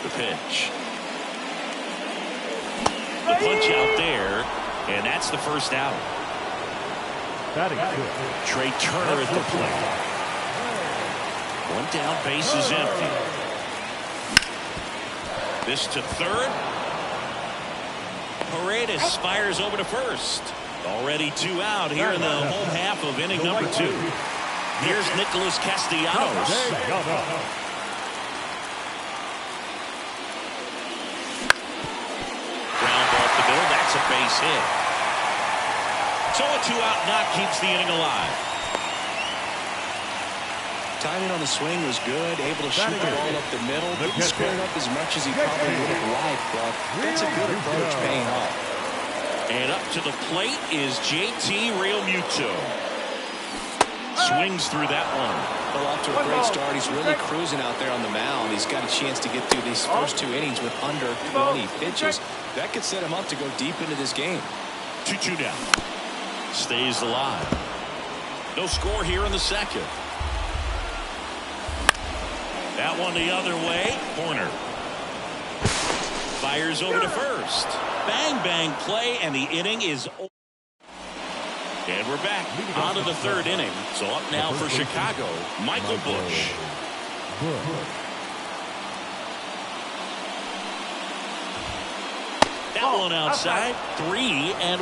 The pitch. The punch out there, and that's the first out. Trey Turner at the plate. 1 down, base is empty. This to third. Paredes fires over to first. Already 2 out here in the home half of inning number 2. Here's Nicholas Castellanos. Ground ball up the middle. That's a base hit. So a 2-out knock keeps the inning alive. Timing on the swing was good, able to shoot the ball up the middle. Didn't square it up as much as he probably would have liked, but that's a good approach paying off. And up to the plate is JT Realmuto. Swings through that one. Well, off to a great start. He's really cruising out there on the mound. He's got a chance to get through these first 2 innings with under 20 pitches. That could set him up to go deep into this game. 2-2 down. Stays alive. No score here in the second. That one the other way. Corner. Fires over to first. Bang, bang play, and the inning is over. And we're back on to the 3rd inning. So up now for Chicago, Michael Busch. That one outside. 3-1.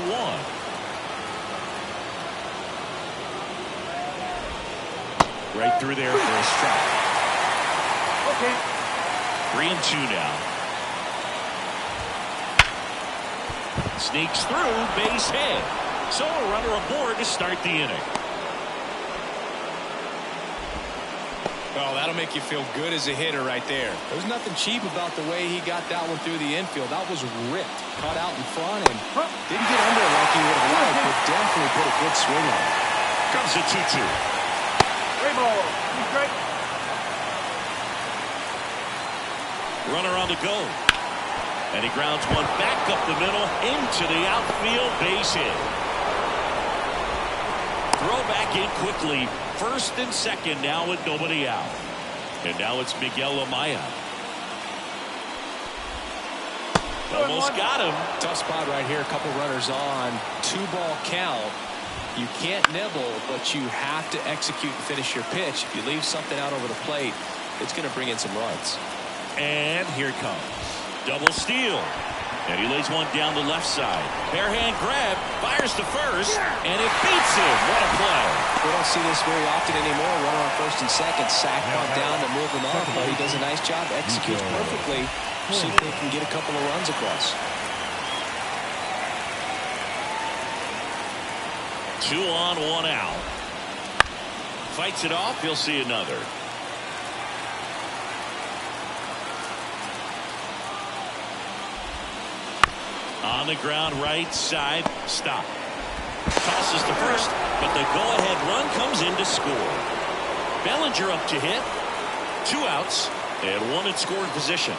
Right through there for a strike. 3-2 now. Sneaks through, base hit. So a runner aboard to start the inning. Well, that'll make you feel good as a hitter right there. There's nothing cheap about the way he got that one through the infield. That was ripped. Caught out in front and didn't get under it like he would have liked, but definitely put a good swing on it. Comes a 2-2. Great. Runner on the go. And he grounds one back up the middle into the outfield, base hit. Throw back in quickly. 1st and 2nd now with nobody out. And now it's Miguel Amaya. Almost got him. Tough spot right here. A couple runners on. 2-ball count. You can't nibble, but you have to execute and finish your pitch. If you leave something out over the plate, it's going to bring in some runs. And here it comes. Double steal. And he lays one down the left side. Bare hand grab. Fires to first. And it beats him. What a play. We don't see this very often anymore. Runner on 1st and 2nd. Sack on down to move him up. But he does a nice job. Executes perfectly. See if they can get a couple of runs across. 2 on, 1 out. Fights it off. He'll see another. On the ground, right side, stop. Tosses to first, but the go-ahead run comes in to score. Bellinger up to hit. 2 outs, and 1 in scoring position.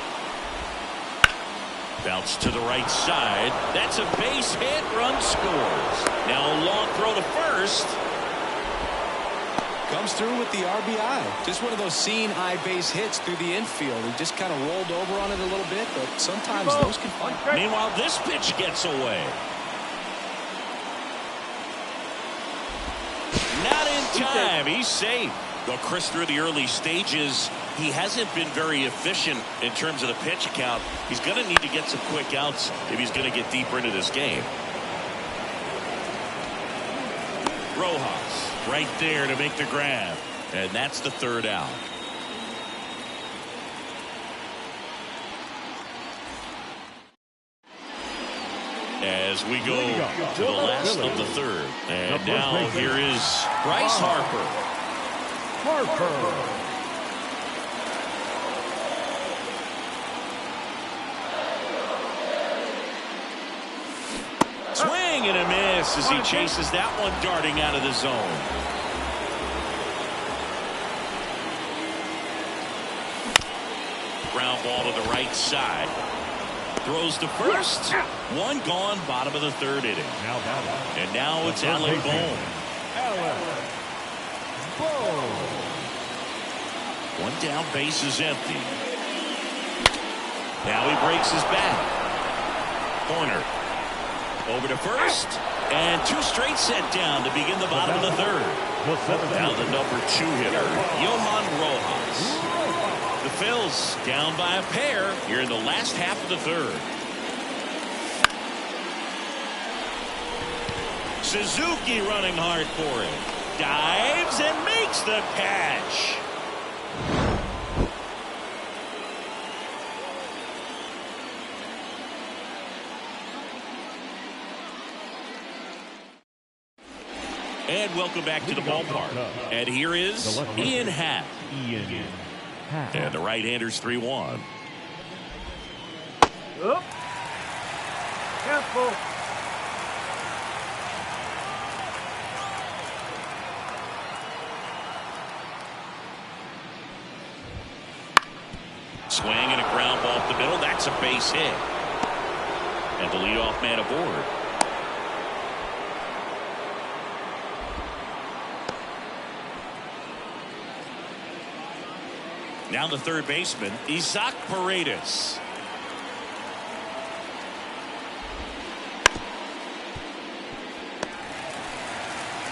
Bounce to the right side. That's a base hit. Run scores. Now a long throw to first. Comes through with the RBI. Just one of those seeing eye base hits through the infield. He just kind of rolled over on it a little bit, but sometimes those can fight. Meanwhile, this pitch gets away. Not in time. He's safe. Well, Chris, through the early stages, he hasn't been very efficient in terms of the pitch count. He's going to need to get some quick outs if he's going to get deeper into this game. Rojas right there to make the grab. And that's the 3rd out. As we go to the last of the third. And now here is Bryce Harper. Swing and a miss as he chases that one darting out of the zone. Ground ball to the right side. Throws to first. One gone, bottom of the third inning. And now it's Alan Boone. One down, base is empty. Now he breaks his back. Corner. Over to first. And two straight set down to begin the bottom of the third. Now the number 2 hitter, Johan Rojas. The Phils down by a pair here in the last half of the third. Suzuki running hard for it. Dives and makes the catch. And welcome back to the ballpark. And here is Ian Happ. And the right-hander's 3-1. Up. Careful. Swing and a ground ball up the middle. That's a base hit. And the leadoff man aboard. Now the third baseman, Isaac Paredes.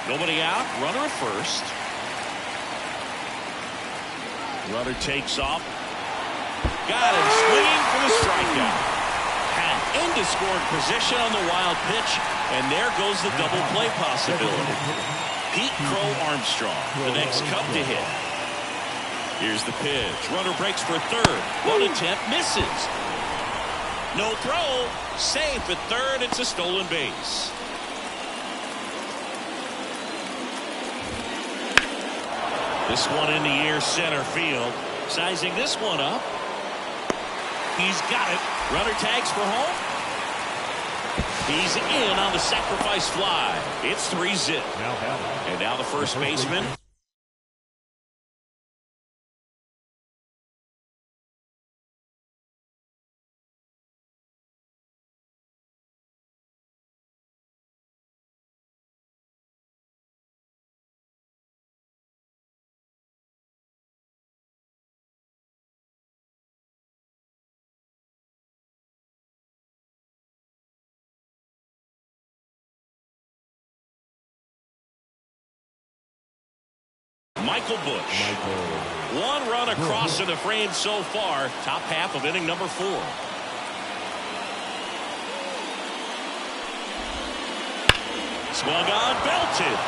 Nobody out. Runner at first. Runner takes off. Got him swinging for the strikeout. Pat into scoring position on the wild pitch. And there goes the double play possibility. Pete Crow Armstrong, the next Cub to hit. Here's the pitch. Runner breaks for third. One attempt misses. No throw. Safe at third. It's a stolen base. This one in the air center field. Sizing this one up. He's got it. Runner tags for home. He's in on the sacrifice fly. It's 3-zip. And now the first baseman. Michael Bush. One run across in the frame so far. Top half of inning number 4. Swung on, belted.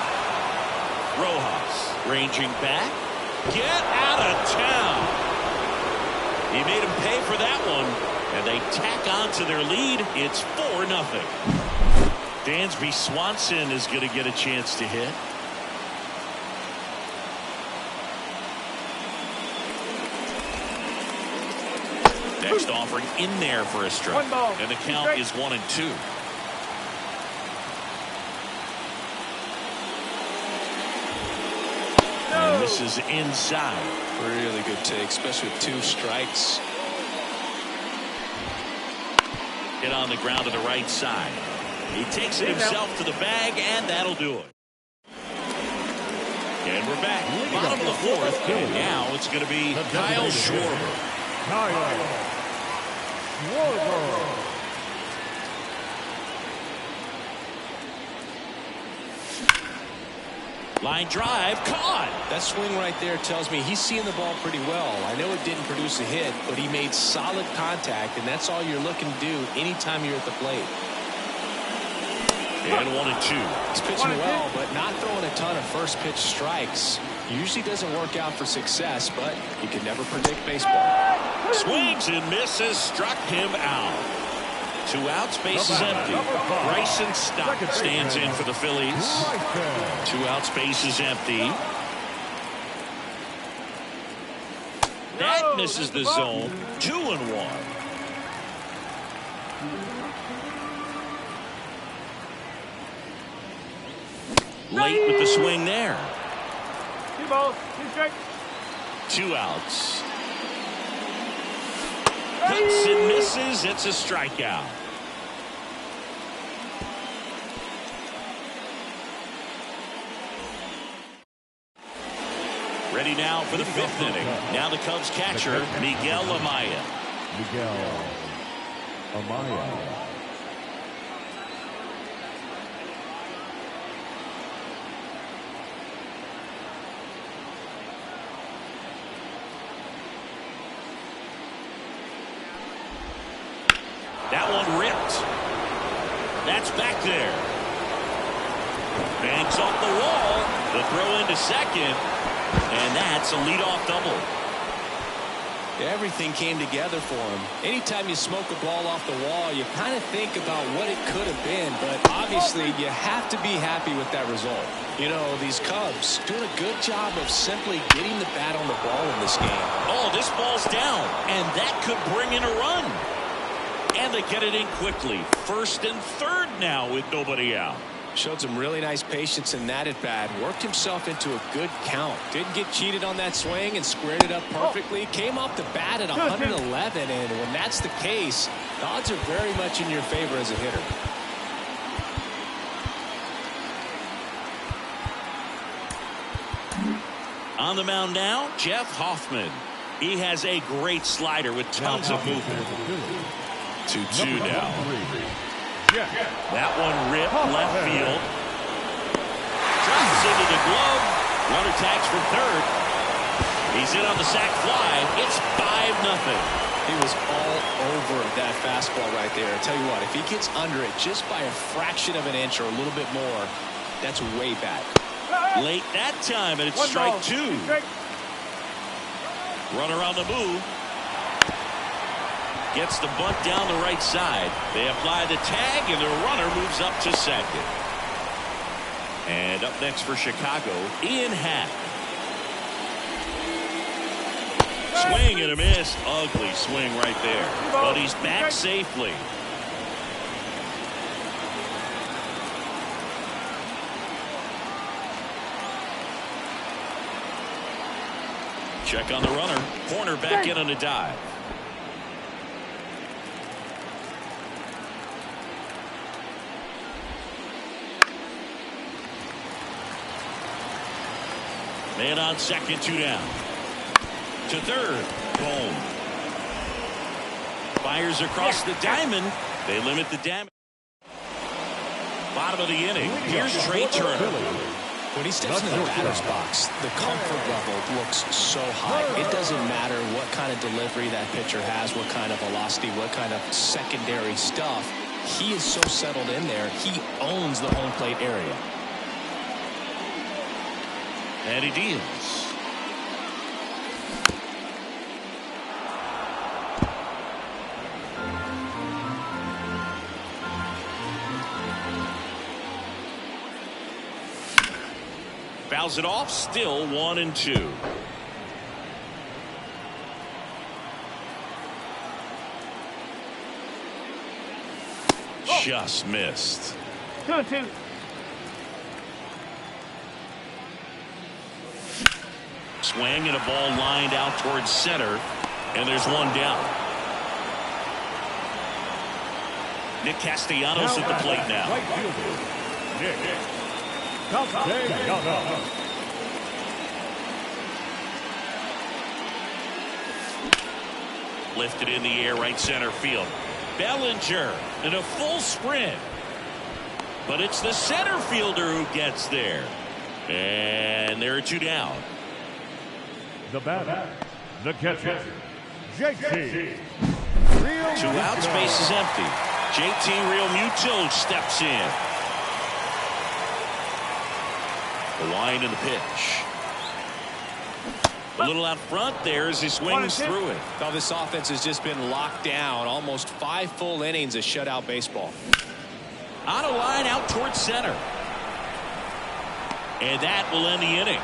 Rojas ranging back. Get out of town. He made him pay for that one. And they tack on to their lead. It's 4-0. Dansby Swanson is going to get a chance to hit. Next offering in there for a strike. And the count is 1-2. And this is inside. Really good take, especially with 2 strikes. Hit on the ground to the right side. He takes it himself to the bag, and that'll do it. And we're back. Bottom of the 4th. And now it's going to be Kyle Schwarber. Line drive, caught. That swing right there tells me he's seeing the ball pretty well. I know it didn't produce a hit, but he made solid contact, and that's all you're looking to do anytime you're at the plate. And 1-2. He's pitching well, but not throwing a ton of first pitch strikes. Usually doesn't work out for success, but you can never predict baseball. Swings and misses, struck him out. 2 outs, base is empty. Bryson Stott stands in for the Phillies. 2 outs, base is empty. That misses the zone. 2-1. Late with the swing there. 2 balls, 2 strikes. 2 outs. Hits and misses. It's a strikeout. Ready now for the 5th inning. Now the Cubs catcher, Miguel Amaya. Miguel Amaya. That one ripped. That's back there. Banks off the wall. The throw into second. And that's a leadoff double. Everything came together for him. Anytime you smoke a ball off the wall, you kind of think about what it could have been. But obviously, you have to be happy with that result. You know, these Cubs doing a good job of simply getting the bat on the ball in this game. Oh, this ball's down. And that could bring in a run. And they get it in quickly. 1st and 3rd now with nobody out. Showed some really nice patience in that at bat. Worked himself into a good count. Didn't get cheated on that swing and squared it up perfectly. Came off the bat at 111. And when that's the case, the odds are very much in your favor as a hitter. On the mound now, Jeff Hoffman. He has a great slider with tons of movement. 2-2 now. That one ripped left field. Drops into the glove. Runner tags from 3rd. He's in on the sac fly. It's 5-0. He was all over that fastball right there. I tell you what, if he gets under it just by a fraction of an inch or a little bit more, that's way back. Late that time, and it's strike 2. Runner on the move. Gets the bunt down the right side. They apply the tag, and the runner moves up to second. And up next for Chicago, Ian Happ. Swing and a miss. Ugly swing right there. But he's back safely. Check on the runner. Corner back in on a dive. Man on second, 2 down. To 3rd. Boom. Fires across the diamond. They limit the damage. Bottom of the inning. Here's Trey Turner. When he steps into the batter's box, the comfort level looks so high. It doesn't matter what kind of delivery that pitcher has, what kind of velocity, what kind of secondary stuff. He is so settled in there. He owns the home plate area. And he deals. Fouls it off. Still 1-2. Just missed. 2-2. Swing and a ball lined out towards center, and there's one down. Nick Castellanos at the plate now. Right fielder, Nick Castellanos. Lifted in the air, right center field. Bellinger in a full sprint, but it's the center fielder who gets there, and there are 2 down. The batter, the catcher, JT. 2 outs, base is empty. JT Realmuto steps in. The line and the pitch. A little out front there as he swings through it. Well, this offense has just been locked down. Almost 5 full innings of shutout baseball. On a line out towards center. And that will end the inning.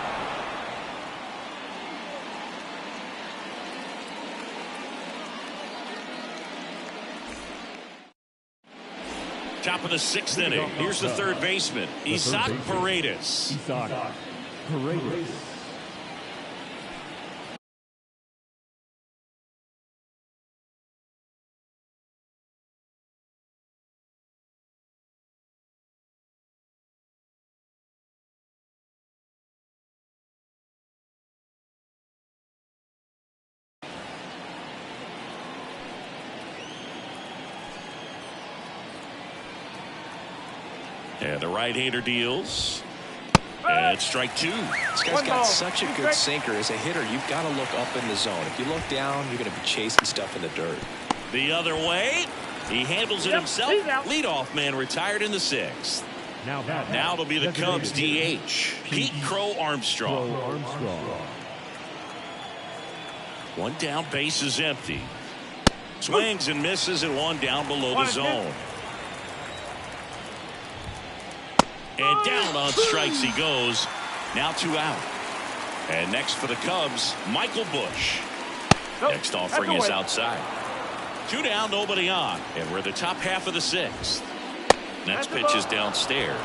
Top of the 6th inning. Here's the third baseman, Isaac Paredes. Isaac Paredes. And the right-hander deals. And strike 2. This guy's got such a good sinker. As a hitter, you've got to look up in the zone. If you look down, you're going to be chasing stuff in the dirt. The other way. He handles it himself. Leadoff man retired in the 6th. Now it'll be the Cubs DH, Pete Crow Armstrong. One down, base is empty. Swings and misses, and one down below the zone. And down on strikes he goes. Now 2 out. And next for the Cubs, Michael Bush. Next offering is outside. 2 down, nobody on. And we're at the top half of the 6th. Next pitch is downstairs.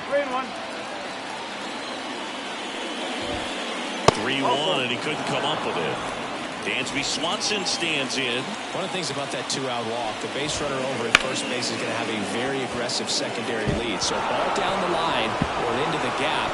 3-1. 3-1, and he couldn't come up with it. Dansby Swanson stands in. One of the things about that 2-out walk, the base runner over at first base is going to have a very aggressive secondary lead. So ball down the line or into the gap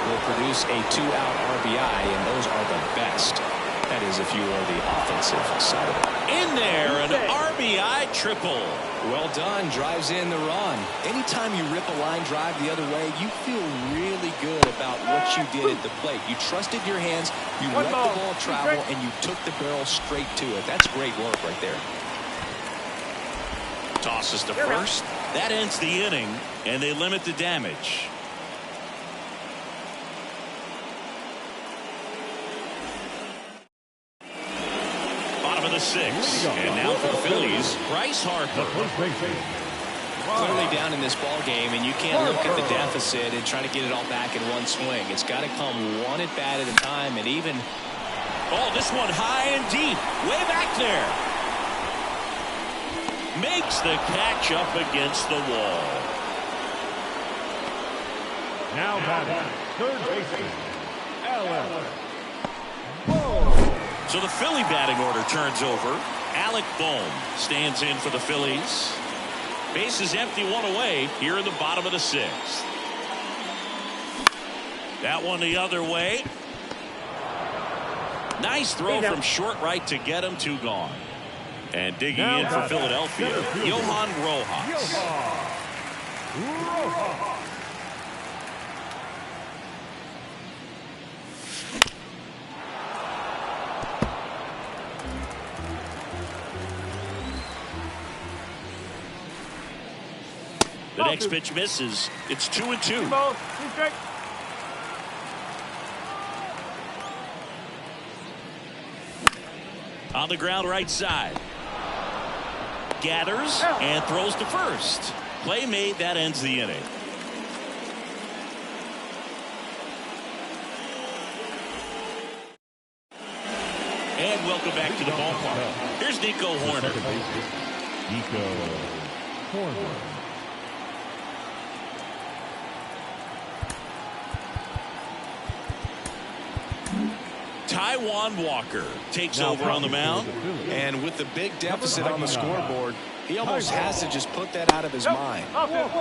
will produce a 2-out RBI, and those are the best. That is if you are the offensive side of it. In there, an RBI triple. Well done, drives in the run. Anytime you rip a line drive the other way, you feel really good about what you did at the plate. You trusted your hands, you let the ball travel, and you took the barrel straight to it. That's great work right there. Tosses to first. That ends the inning, and they limit the damage. Bottom of the 6th, and now for the Phillies, Bryce Harper. Clearly down in this ball game, and you can't look at the deficit and try to get it all back in one swing. It's got to come one at bat at a time, and even. Oh, this one high and deep, way back there. Makes the catch up against the wall. Now batting, third baseman, Alec. So the Philly batting order turns over. Alec Bohm stands in for the Phillies. Base is empty, 1 away here in the bottom of the 6th. That one the other way. Nice throw from short right to get him. 2 gone. And digging in for Philadelphia, Johan Rojas. The next pitch misses. It's 2-2. On the ground right side. Gathers and throws to first. Play made. That ends the inning. And welcome back to the ballpark. Here's Nico Horner. Nico Horner. Taijuan Walker takes over on the mound. And with the big deficit on the scoreboard, he almost has to just put that out of his mind.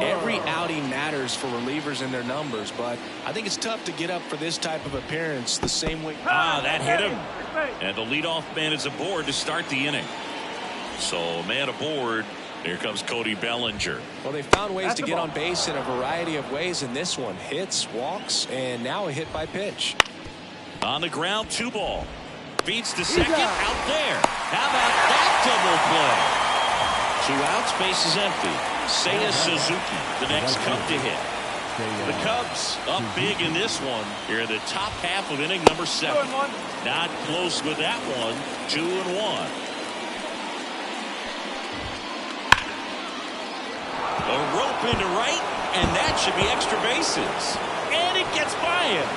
Every outing matters for relievers and their numbers, but I think it's tough to get up for this type of appearance the same way. That hit him. And the leadoff man is aboard to start the inning. So man aboard. Here comes Cody Bellinger. Well, they found ways to get on base in a variety of ways in this one. Hits, walks, and now a hit by pitch. On the ground, 2 ball. Feeds to second, out there. How about that double play? 2 outs, base is empty. Seiya Suzuki, the next Cub to hit. The Cubs up big in this one. Here in the top half of inning number 7. 2-1. Not close with that one. 2-1. A rope into right, and that should be extra bases. And it gets by him.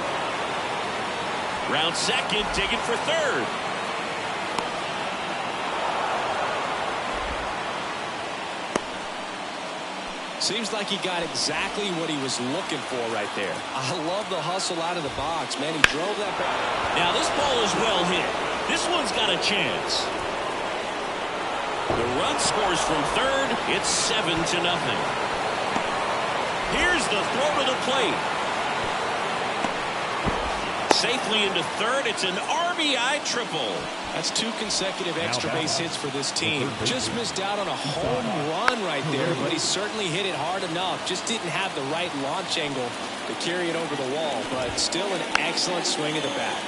Round second, digging for third. Seems like he got exactly what he was looking for right there. I love the hustle out of the box, man. He drove that back. Now this ball is well hit. This one's got a chance. The run scores from third. It's 7-0. Here's the throw to the plate. Safely into third. It's an RBI triple. That's 2 consecutive extra base hits for this team. Just missed out on a home run right there, but he certainly hit it hard enough. Just didn't have the right launch angle to carry it over the wall, but still an excellent swing of the bat.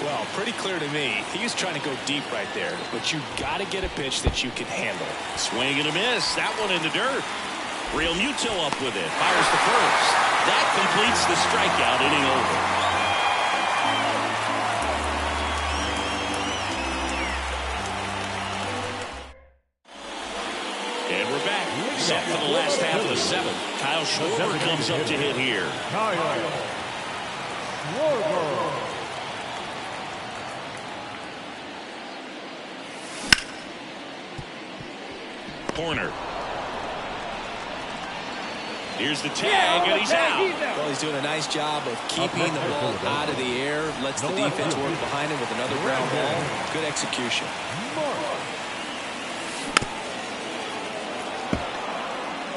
Well, pretty clear to me, he was trying to go deep right there, but you got to get a pitch that you can handle. Swing and a miss. That one in the dirt. Real Muto up with it. Fires the first. That completes the strikeout, inning over. And we're back. Set for the last half of the 7th. Kyle Schwarber comes up to hit here. Kyle Schwarber. Corner. Here's the tag, and he's out. Well, he's doing a nice job of keeping the ball out of the air. Lets the defense work behind him with another ground ball. Good execution.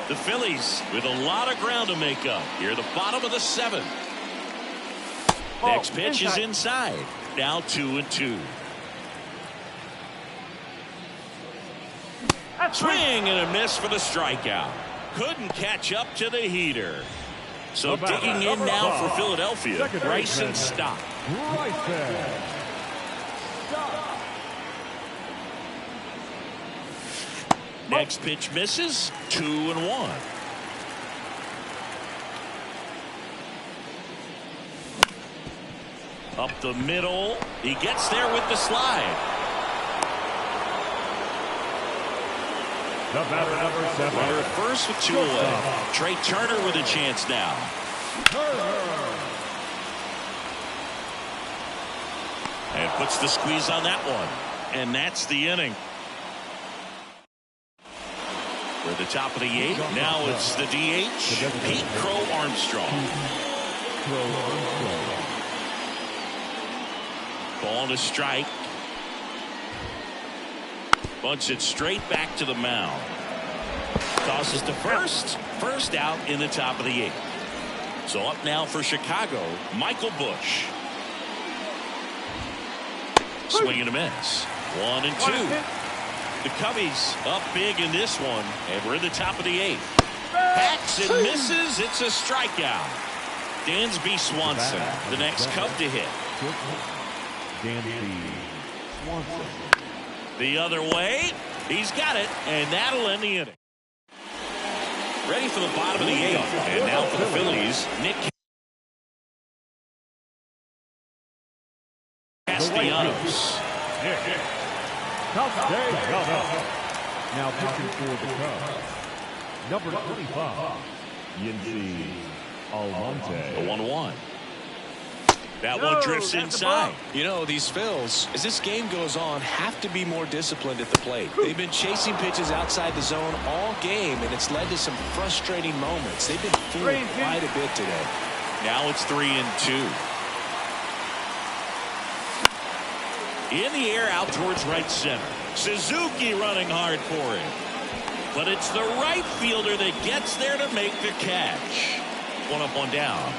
The Phillies with a lot of ground to make up. Here at the bottom of the 7th. Next pitch is inside. Now 2-2. Swing and a miss for the strikeout. Couldn't catch up to the heater. So digging in now for Philadelphia, Bryson Stott. Next pitch misses. 2-1. Up the middle. He gets there with the slide. The batter, number 7. Runner at first with 2 away. Trey Turner with a chance now. And puts the squeeze on that one. And that's the inning. We're at the top of the 8th. Now it's the DH, Pete Crow Armstrong. Ball to strike. Bunts it straight back to the mound. Tosses to first. First out in the top of the 8th. So up now for Chicago, Michael Busch. Swing and a miss. 1-2. The Cubbies up big in this one, and we're in the top of the 8th. Hacks and misses. It's a strikeout. Dansby Swanson, the next Cub to hit. Dansby Swanson. The other way. He's got it, and that'll end the inning. Ready for the bottom of the 8th. And now for the Phillies, Nick Castellanos. Now pitching for the Cubs, number 25, Yinsi Almonte. The 1-1. That one drifts inside. You know, these Phils, as this game goes on, have to be more disciplined at the plate. They've been chasing pitches outside the zone all game, and it's led to some frustrating moments. They've been fooled quite a bit today. Now it's 3-2. In the air out towards right center. Suzuki running hard for it. But it's the right fielder that gets there to make the catch. 1 up, 1 down.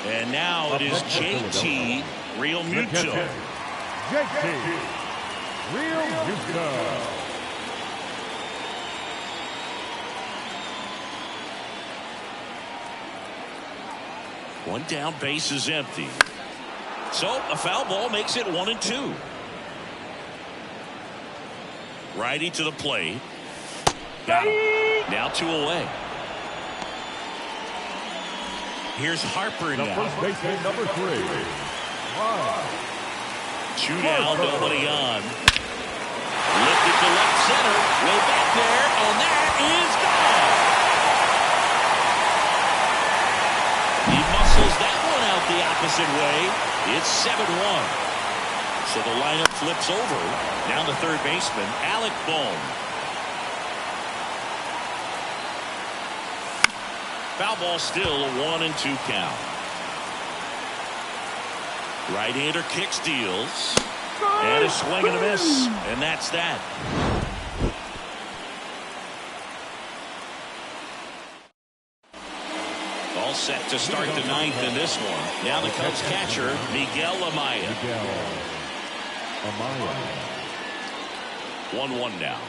And now it is JT Realmuto. JT Realmuto. One down, base is empty. So a foul ball makes it 1-2. Righty to the plate. Got him. Now 2 away. Here's Harper The now. first baseman, number 3. 2 down, nobody on. Lifted to left center. Way back there, and that is gone. He muscles that one out the opposite way. It's 7-1. So the lineup flips over. Now the third baseman, Alec Bohm. Foul ball still, a 1-2 count. Right-hander kicks, deals. And a swing and a miss. And that's that. All set to start the 9th in this one. Now the Cubs catcher, Miguel Amaya. 1-1 now.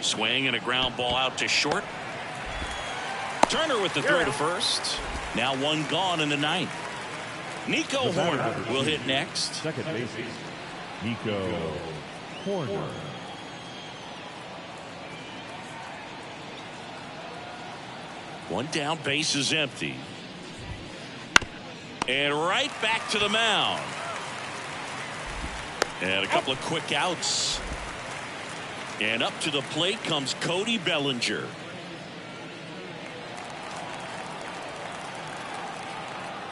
Swing and a ground ball out to short. Turner with the throw to first. Now 1 gone in the 9th. Nico Horner will hit next. Second baseman, Nico Horner. One down, base is empty. And right back to the mound. And a couple of quick outs. And up to the plate comes Cody Bellinger.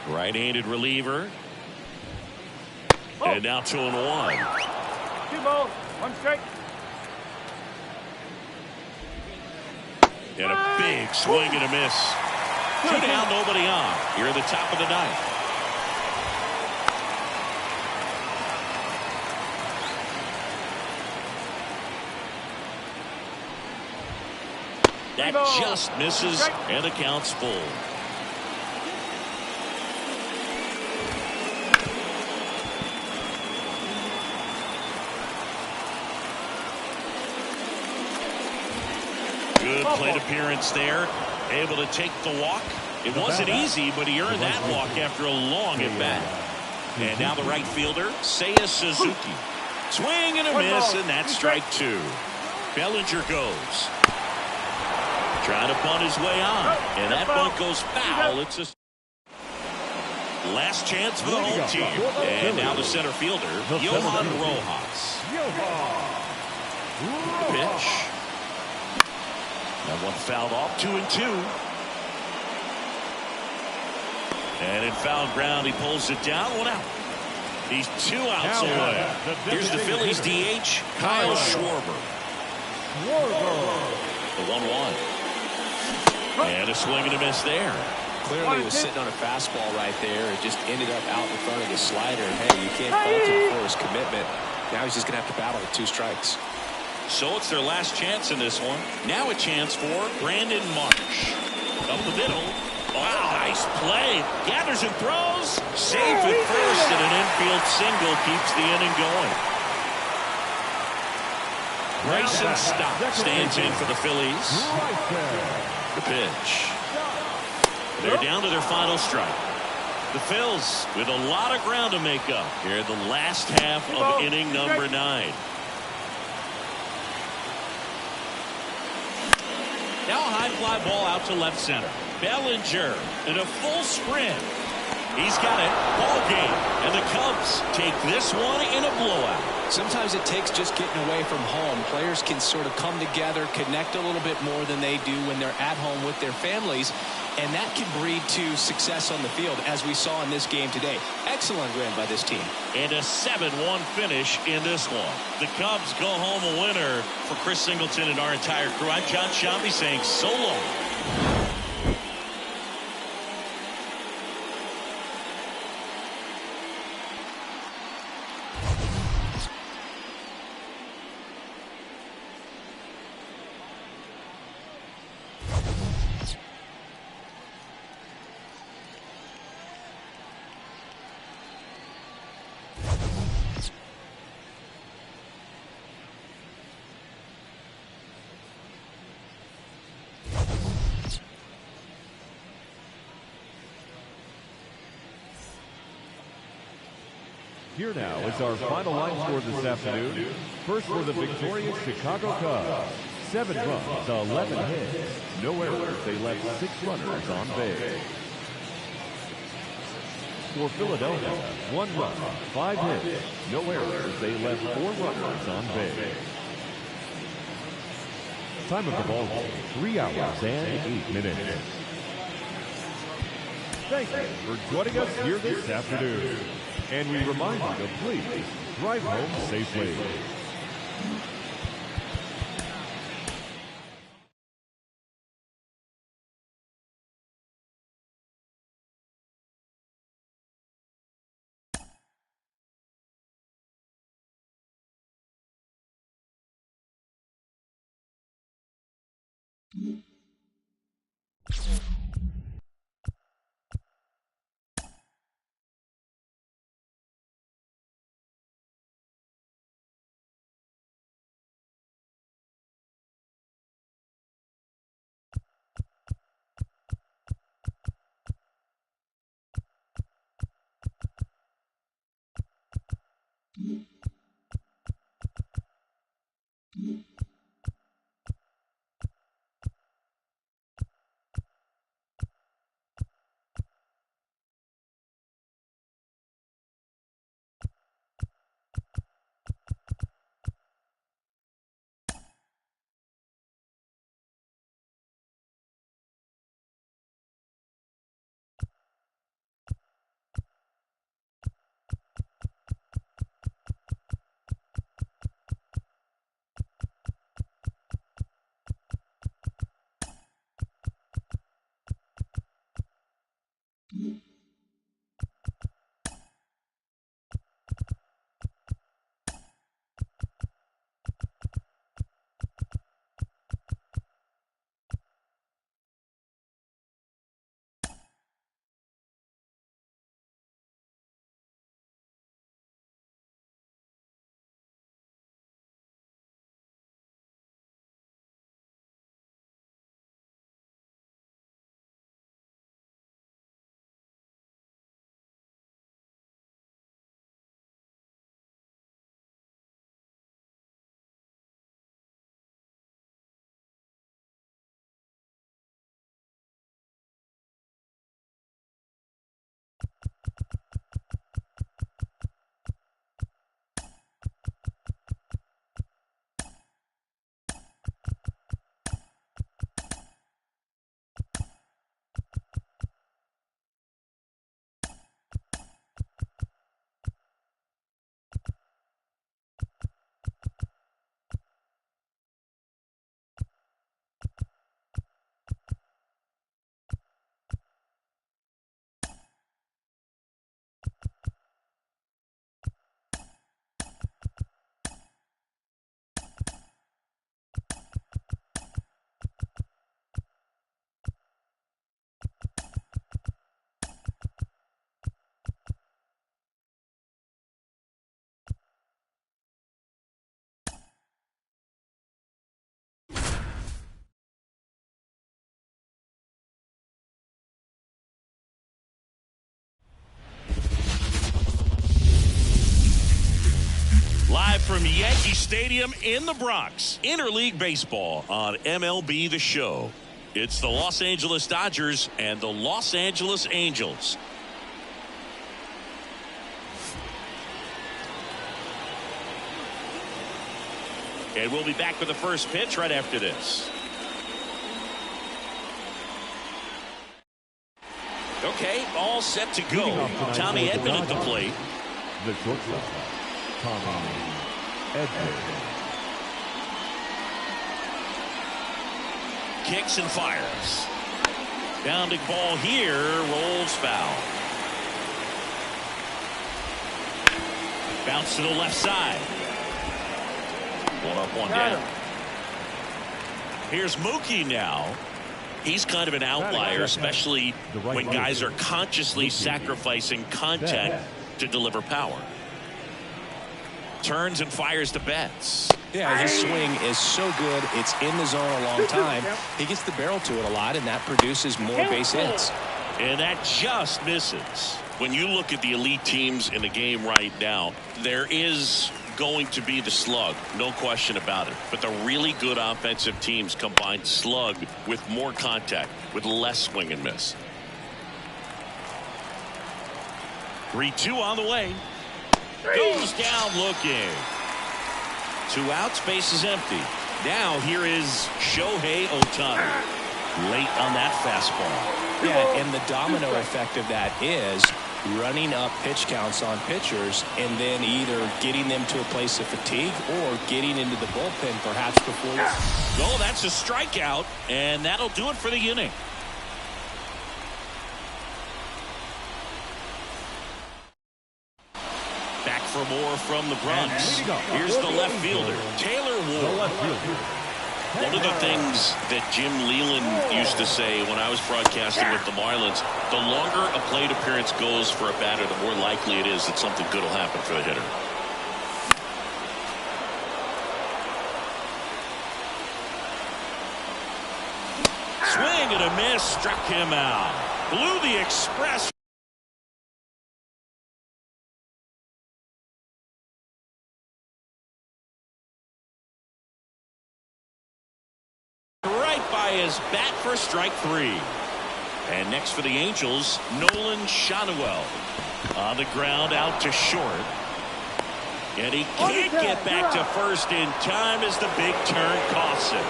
Right-handed reliever. And now 2-1. 2 balls, 1 strike. And a big swing and a miss. 2 down, nobody on. Here at the top of the 9th. That just misses, and the count's full. Good plate appearance there. Able to take the walk. It wasn't easy, but he earned that walk after a long at bat. And now the right fielder, Seiya Suzuki. Swing and a miss, and that's strike 2. Bellinger goes. Trying to bunt his way on. And that bunt goes foul. It's a last chance for the home team. And now the center fielder, Johan Rojas. Pitch. That one fouled off. 2-2. And in foul ground, he pulls it down. 1 out. He's 2 outs away. Here's the Phillies DH, Kyle Schwarber. The 1-1. And a swing and a miss there. Clearly he was sitting on a fastball right there. It just ended up out in front of the slider. And hey, you can't fault him for his commitment. Now he's just going to have to battle with 2 strikes. So it's their last chance in this one. Now a chance for Brandon Marsh. Up the middle. Wow, nice play. Gathers and throws. Safe at first, and an infield single keeps the inning going. Bryson Stott stands in for the Phillies. The pitch. They're down to their final strike. The Phils with a lot of ground to make up here in the last half of inning number 9. Now a high fly ball out to left center. Bellinger in a full sprint. He's got it. Ball game. And the Cubs take this one in a blowout. Sometimes it takes just getting away from home. Players can sort of come together, connect a little bit more than they do when they're at home with their families. And that can breed to success on the field, as we saw in this game today. Excellent win by this team. And a 7-1 finish in this one. The Cubs go home a winner. For Chris Singleton and our entire crew, I'm John Shambi saying so long. Here now is our final line score this afternoon. First for the victorious Chicago Cubs. 7 runs, 11 hits, no errors. They left 6 runners on base. For Philadelphia, 1 run, 5 hits, no errors. They left 4 runners on base. Time of the ball game, 3 hours and 8 minutes. Thank you for joining us here this afternoon. And we remind you to please drive home safely. Live from Yankee Stadium in the Bronx, interleague baseball on MLB The Show. It's the Los Angeles Dodgers and the Los Angeles Angels. And we'll be back with the first pitch right after this. Okay, all set to go. Tommy Edman at the plate. The shortstop, Tommy Edman. Kicks and fires. Bounding ball here, rolls foul. Bounce to the left side. 1 up, 1 down. Here's Mookie now. He's kind of an outlier, especially when guys are consciously sacrificing contact to deliver power. Turns and fires to Betts. Yeah, his swing is so good. It's in the zone a long time. He gets the barrel to it a lot, and that produces more base hits. And that just misses. When you look at the elite teams in the game right now, there is going to be the slug, no question about it. But the really good offensive teams combine slug with more contact, with less swing and miss. 3-2 on the way. Goes down looking. 2 outs, base is empty. Now here is Shohei Ohtani. Late on that fastball. Yeah, and the domino effect of that is running up pitch counts on pitchers and then either getting them to a place of fatigue or getting into the bullpen perhaps before. Oh, that's a strikeout, and that'll do it for the inning. Back for more from the Bronx. Here's the left fielder, Taylor Ward. One of the things that Jim Leland used to say when I was broadcasting with the Marlins, the longer a plate appearance goes for a batter, the more likely it is that something good will happen for the hitter. Swing and a miss, struck him out. Blew the express. By his bat for strike 3. And next for the Angels, Nolan Schanuel on the ground out to short. And he can't get back to first in time as the big turn costs him.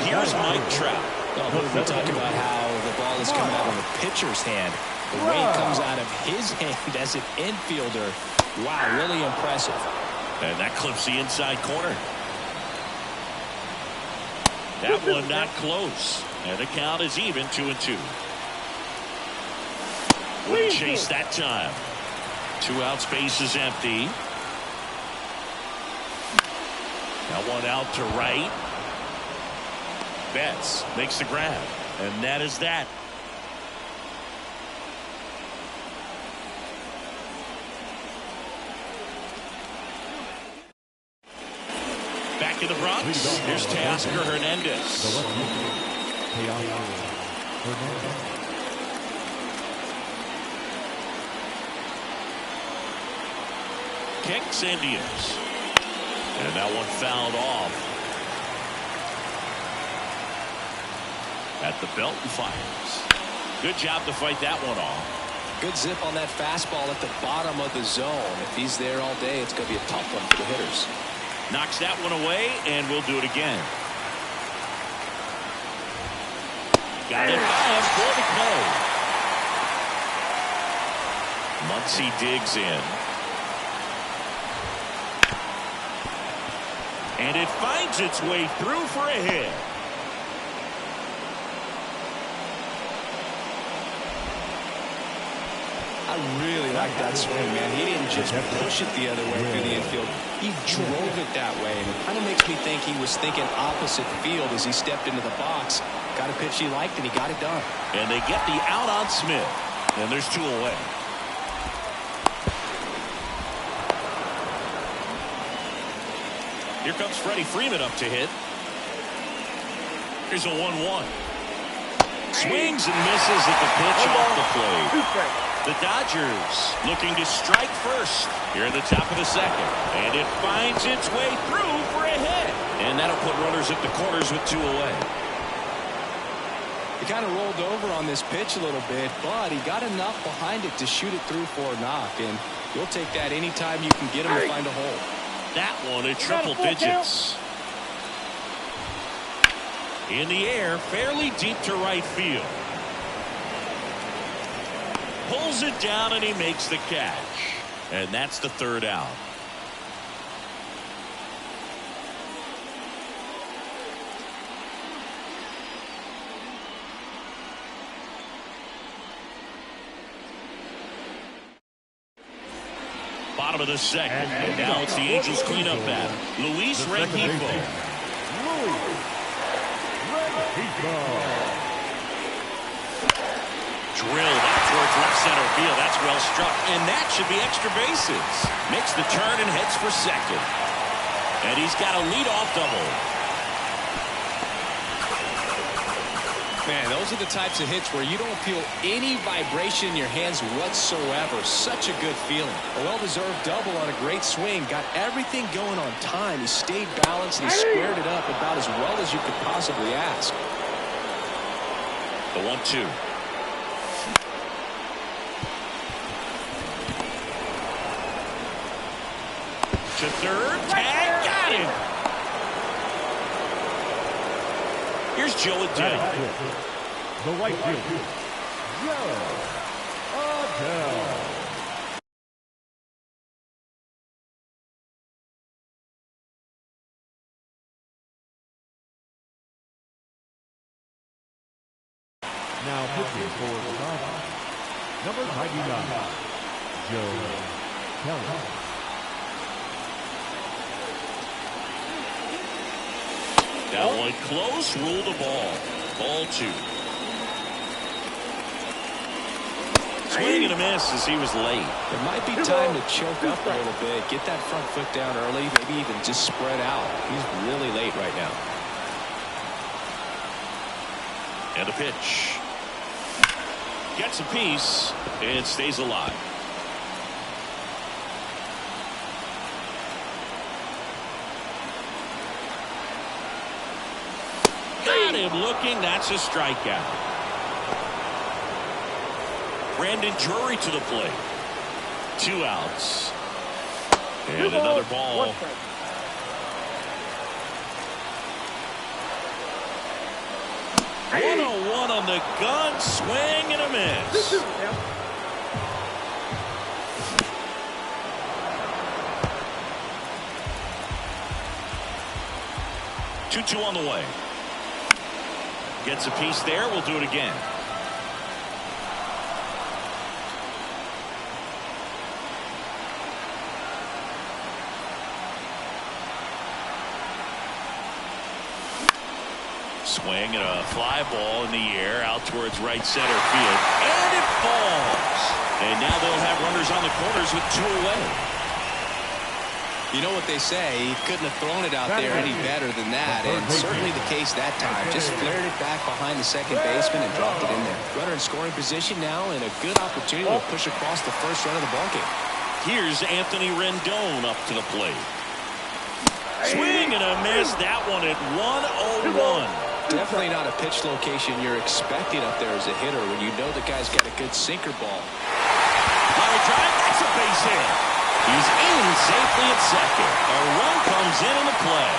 Here's Mike Trout. We talk about how the ball is coming out of the pitcher's hand. The way it comes out of his hand as an infielder. Wow, really impressive. And that clips the inside corner. That one not close. And the count is even, 2-2. Wouldn't chase that time. 2 outs, base is empty. Now 1 out to right. Betts makes the grab. And that is that. Back in the Bronx, here's Teoscar Hernandez. Kicks and deals. And that one fouled off. At the belt and fires. Good job to fight that one off. Good zip on that fastball at the bottom of the zone. If he's there all day, it's going to be a tough one for the hitters. Knocks that one away, and we'll do it again. Got it by him for the play. Muncy digs in. And it finds its way through for a hit. I really like that swing, man. He didn't just push it the other way through the infield. He drove it that way. And it kind of makes me think he was thinking opposite field as he stepped into the box. Got a pitch he liked, and he got it done. And they get the out on Smith. And there's 2 away. Here comes Freddie Freeman up to hit. Here's a 1-1. Swings and misses at the pitch off the plate. The Dodgers looking to strike first here in the top of the second. And it finds its way through for a hit. And that'll put runners at the corners with 2 away. He kind of rolled over on this pitch a little bit, but he got enough behind it to shoot it through for a knock. And you'll take that anytime you can get him to find a hole. That one at triple digits. In the air, fairly deep to right field. Pulls it down and he makes the catch. And that's the 3rd out. Bottom of the second. And now it's the Angels cleanup batter. Luis Rengifo. Drilled out towards left center field. That's well struck. And that should be extra bases. Makes the turn and heads for second. And he's got a leadoff double. Man, those are the types of hits where you don't feel any vibration in your hands whatsoever. Such a good feeling. A well-deserved double on a great swing. Got everything going on time. He stayed balanced and he squared it up about as well as you could possibly ask. The 1-2. To third. Tag. Got him. Here's Joe Adele. The right fielder, Joe Adele. Now pitching for the Dodgers, number 99, Joe Kelly. That one close, ruled a ball. Ball 2. Swing and a miss as he was late. It might be time to choke up a little bit. Get that front foot down early. Maybe even just spread out. He's really late right now. And a pitch. Gets a piece and stays alive. Got him looking. That's a strikeout. Brandon Drury to the plate. 2 outs. And another ball. 101 on the gun. Swing and a miss. Two on the way. Gets a piece there. We'll do it again. Swing and a fly ball in the air out towards right center field. And it falls. And now they'll have runners on the corners with 2 away. You know what they say, he couldn't have thrown it out there any better than that, and certainly the case that time. Just flared it back behind the second baseman and dropped it in there. Runner in scoring position now, and a good opportunity to push across the first run of the ballgame. Here's Anthony Rendon up to the plate. Swing and a miss. That one at 101. Definitely not a pitch location you're expecting up there as a hitter when you know the guy's got a good sinker ball. High drive, that's a base hit. He's in safely at second. A run comes in on the play.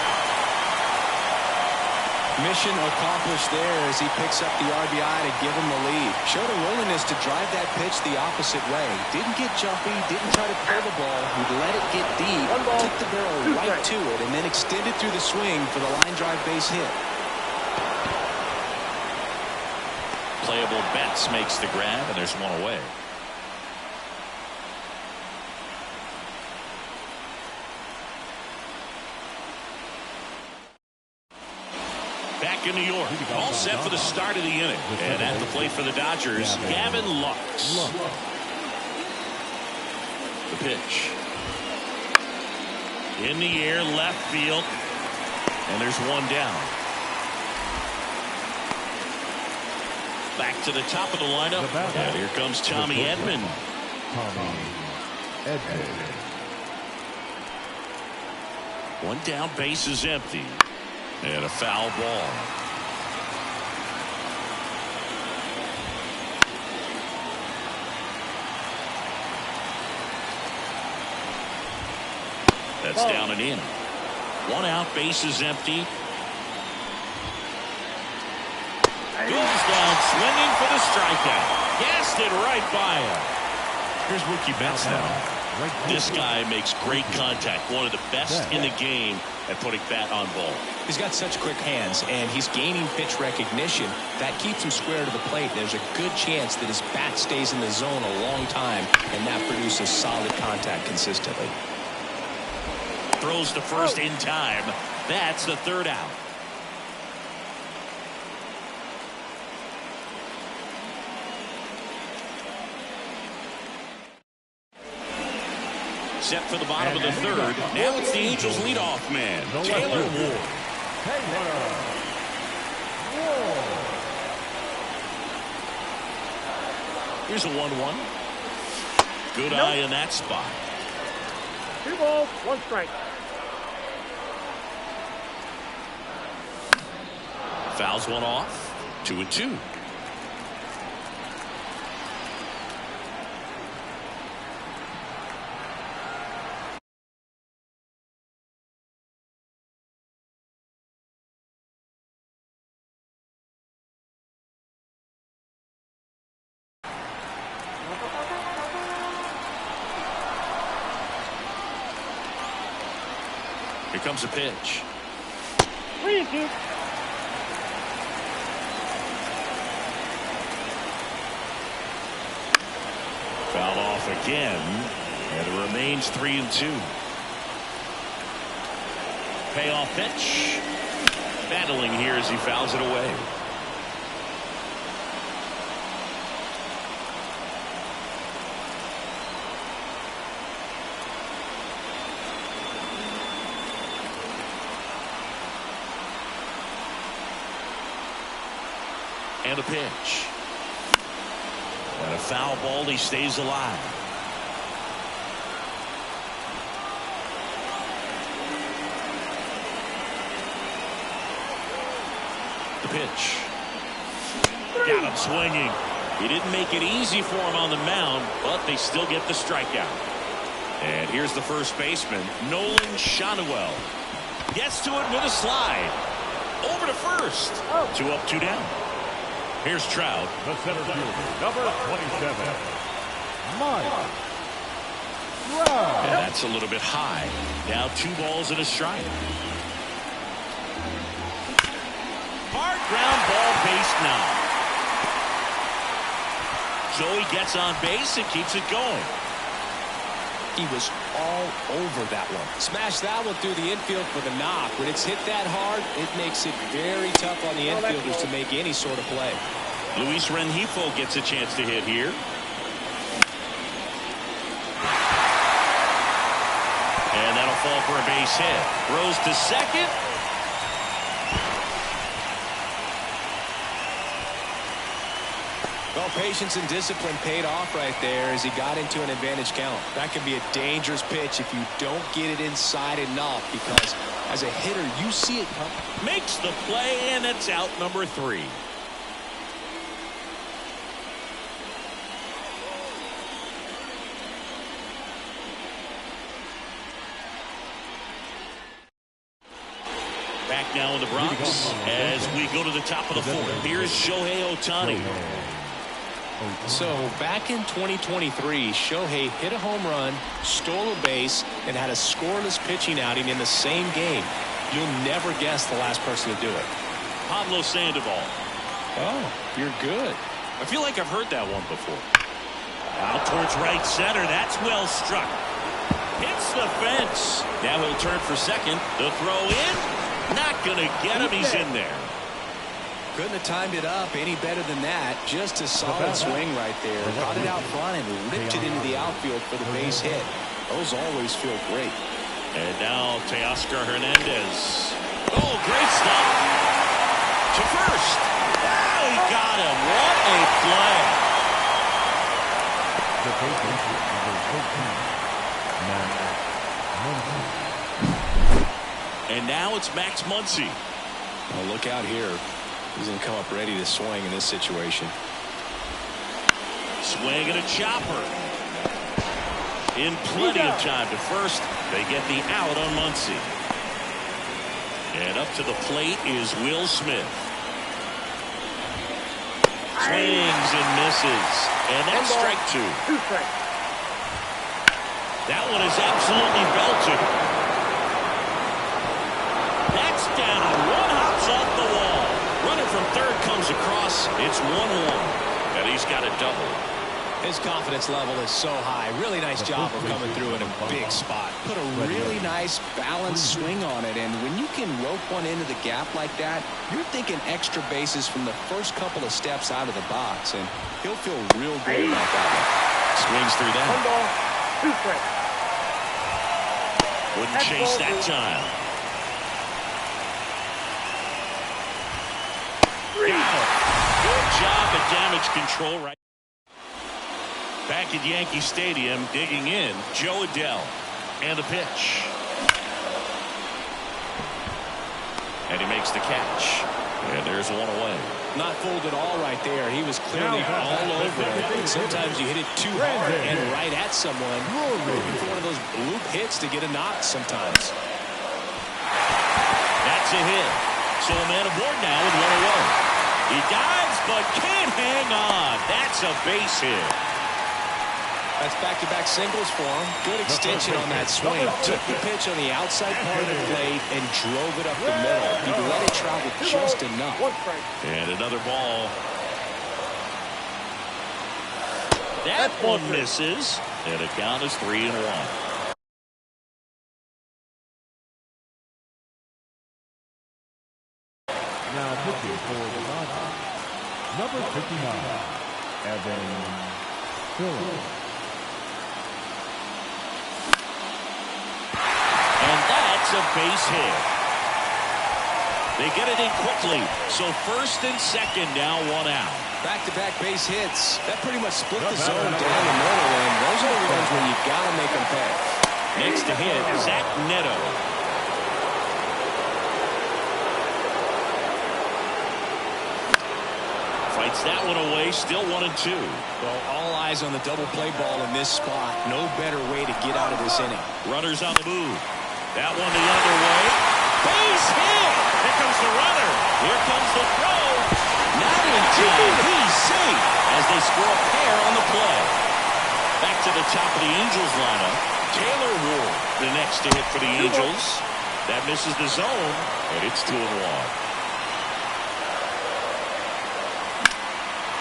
Mission accomplished there as he picks up the RBI to give him the lead. Showed a willingness to drive that pitch the opposite way. Didn't get jumpy, didn't try to pull the ball. He let it get deep, took the barrel right to it, and then extended through the swing for the line drive base hit. Playable Betts makes the grab, and there's 1 away. Back in New York, all set for the start of the inning. And at the plate for the Dodgers, Gavin Lux. The pitch. In the air, left field. And there's 1 down. Back to the top of the lineup. And here comes Tommy Edman. Tommy Edman. 1 down, base is empty. And a foul ball. That's down and in. 1 out, base is empty. Goes down swinging for the strikeout. Gassed it right by him. Here's Mookie Betts now. This guy makes great contact. One of the best in the game at putting bat on ball. He's got such quick hands, and he's gaining pitch recognition. That keeps him square to the plate. There's a good chance that his bat stays in the zone a long time, and that produces solid contact consistently. Throws to first in time. That's the 3rd out. Set for the bottom of the 3rd. Now it's the Angels leadoff man, Taylor Ward. Here's a 1-1. Good eye in that spot. 2 balls, 1 strike. Fouls one off. 2-2. Here comes a pitch. 3-2. Fouled off again, and it remains 3-2. Payoff pitch. Battling here as he fouls it away. And a pitch. And a foul ball. He stays alive. The pitch. Got him swinging. He didn't make it easy for him on the mound, but they still get the strikeout. And here's the first baseman, Nolan Shotwell. Gets to it with a slide. Over to first. 2 up, 2 down. Here's Trout. The center fielder, number 27, Mike Trout. And that's a little bit high. Now 2 balls and a strike. Hard ground ball, base now. Joey gets on base and keeps it going. He was all over that one. Smashed that one through the infield for the knock. When it's hit that hard, it makes it very tough on the infielders to make any sort of play. Luis Rengifo gets a chance to hit here. And that'll fall for a base hit. Throws to second. Well, patience and discipline paid off right there as he got into an advantage count. That can be a dangerous pitch if you don't get it inside enough, because as a hitter, you see it come. Makes the play, and it's out number 3. Back now in the Bronx as we go to the top of the 4th. Here's Shohei Ohtani. So back in 2023, Shohei hit a home run, stole a base, and had a scoreless pitching outing in the same game. You'll never guess the last person to do it. Pablo Sandoval. Oh, you're good. I feel like I've heard that one before. Out towards right center. That's well struck. Hits the fence. Now he'll turn for second. The throw in. Not going to get him. He's in there. Couldn't have timed it up any better than that. Just a solid swing right there. Got it out front and ripped it into the outfield for the base hit. Those always feel great. And now Teoscar Hernandez. Oh, great stop. To first. Oh, he got him. What a play. And now it's Max Muncy. Well, look out here. He's going to come up ready to swing in this situation. Swing and a chopper. In plenty of time to first. They get the out on Muncy. And up to the plate is Will Smith. Swings and misses. And that's strike 2. 2 strikes. That one is absolutely belted. That's down. One hops off the wall. Runner from third comes across. It's 1-1. And he's got a double. His confidence level is so high. Really nice job of coming through in a big spot. Put a really nice balanced swing on it. And when you can rope one into the gap like that, you're thinking extra bases from the first couple of steps out of the box. And he'll feel real good about that one. Swings through that. 1 ball, 2 strikes. Wouldn't chase that time. Got him. Good job at damage control right. Back at Yankee Stadium, digging in, Joe Adele. And the pitch. And he makes the catch. And there's one away. Not fooled at all right there. He was clearly all over it. Sometimes you hit it too hard and right at someone. Looking for one of those loop hits to get a knock sometimes. That's a hit. So a man aboard now with one away. He dives but can't hang on. That's a base hit. That's back-to-back singles for him. Good extension on that swing. Took the pitch on the outside part of the plate and drove it up the middle. He let it travel just enough. And another ball. That one misses. And the count is 3-1. Now pitching for the Dodgers, number 59, Evan Phillips. A base hit. They get it in quickly. So first and second now, one out. Back-to-back base hits. That pretty much split the zone down the middle, and those are the ones where you got to make them pay. Next to hit, Zach Neto. Fights that one away. Still 1-2. Well, all eyes on the double play ball in this spot. No better way to get out of this inning. Runners on the move. That one the other way. Base hit. Here comes the runner. Here comes the throw. Not in time. He's safe as they score a pair on the play. Back to the top of the Angels lineup. Taylor Ward, the next to hit for the Angels. That misses the zone, and it's 2-1.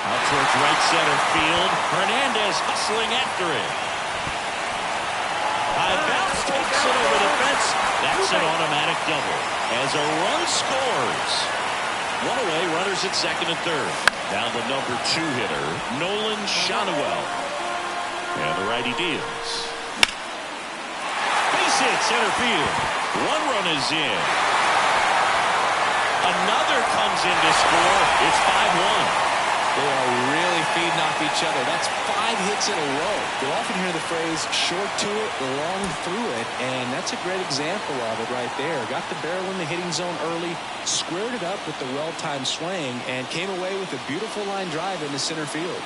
Out towards right center field. Hernandez hustling after it. High bounce takes it over the fence. That's an automatic double. As a run scores. One away, runners at second and third. Now the number 2 hitter, Nolan Schanuel. And the righty deals. Base hit center field. One run is in. Another comes in to score. It's 5-1. They are really feeding off each other. That's 5 hits in a row. You'll often hear the phrase short to it, long through it, and that's a great example of it right there. Got the barrel in the hitting zone early, squared it up with the well-timed swing, and came away with a beautiful line drive into center field.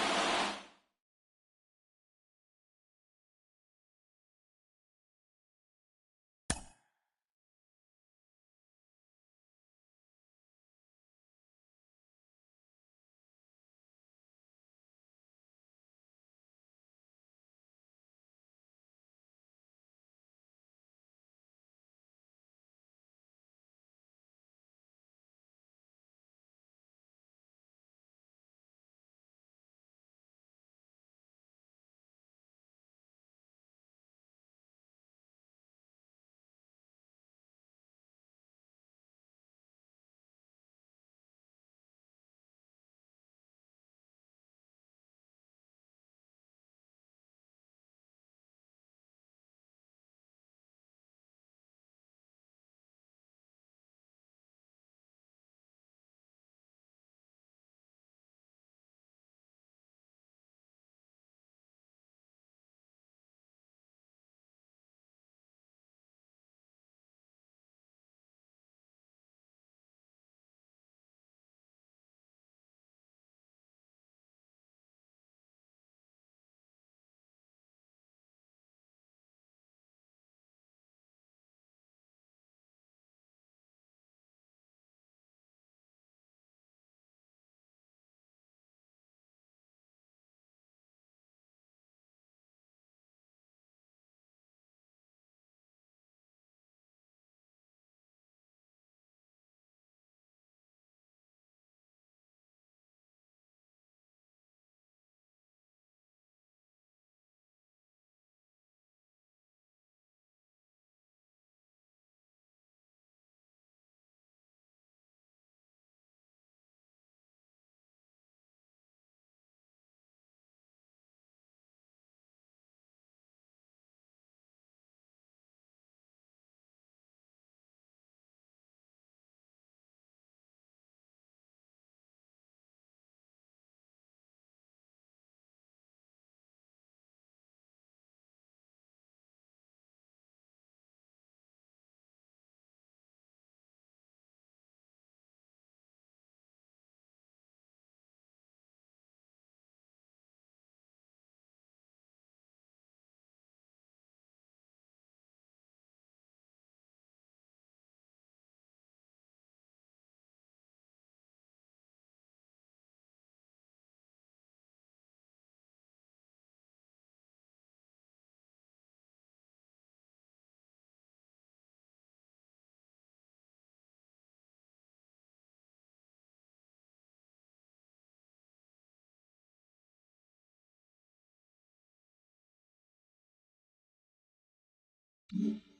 Bye.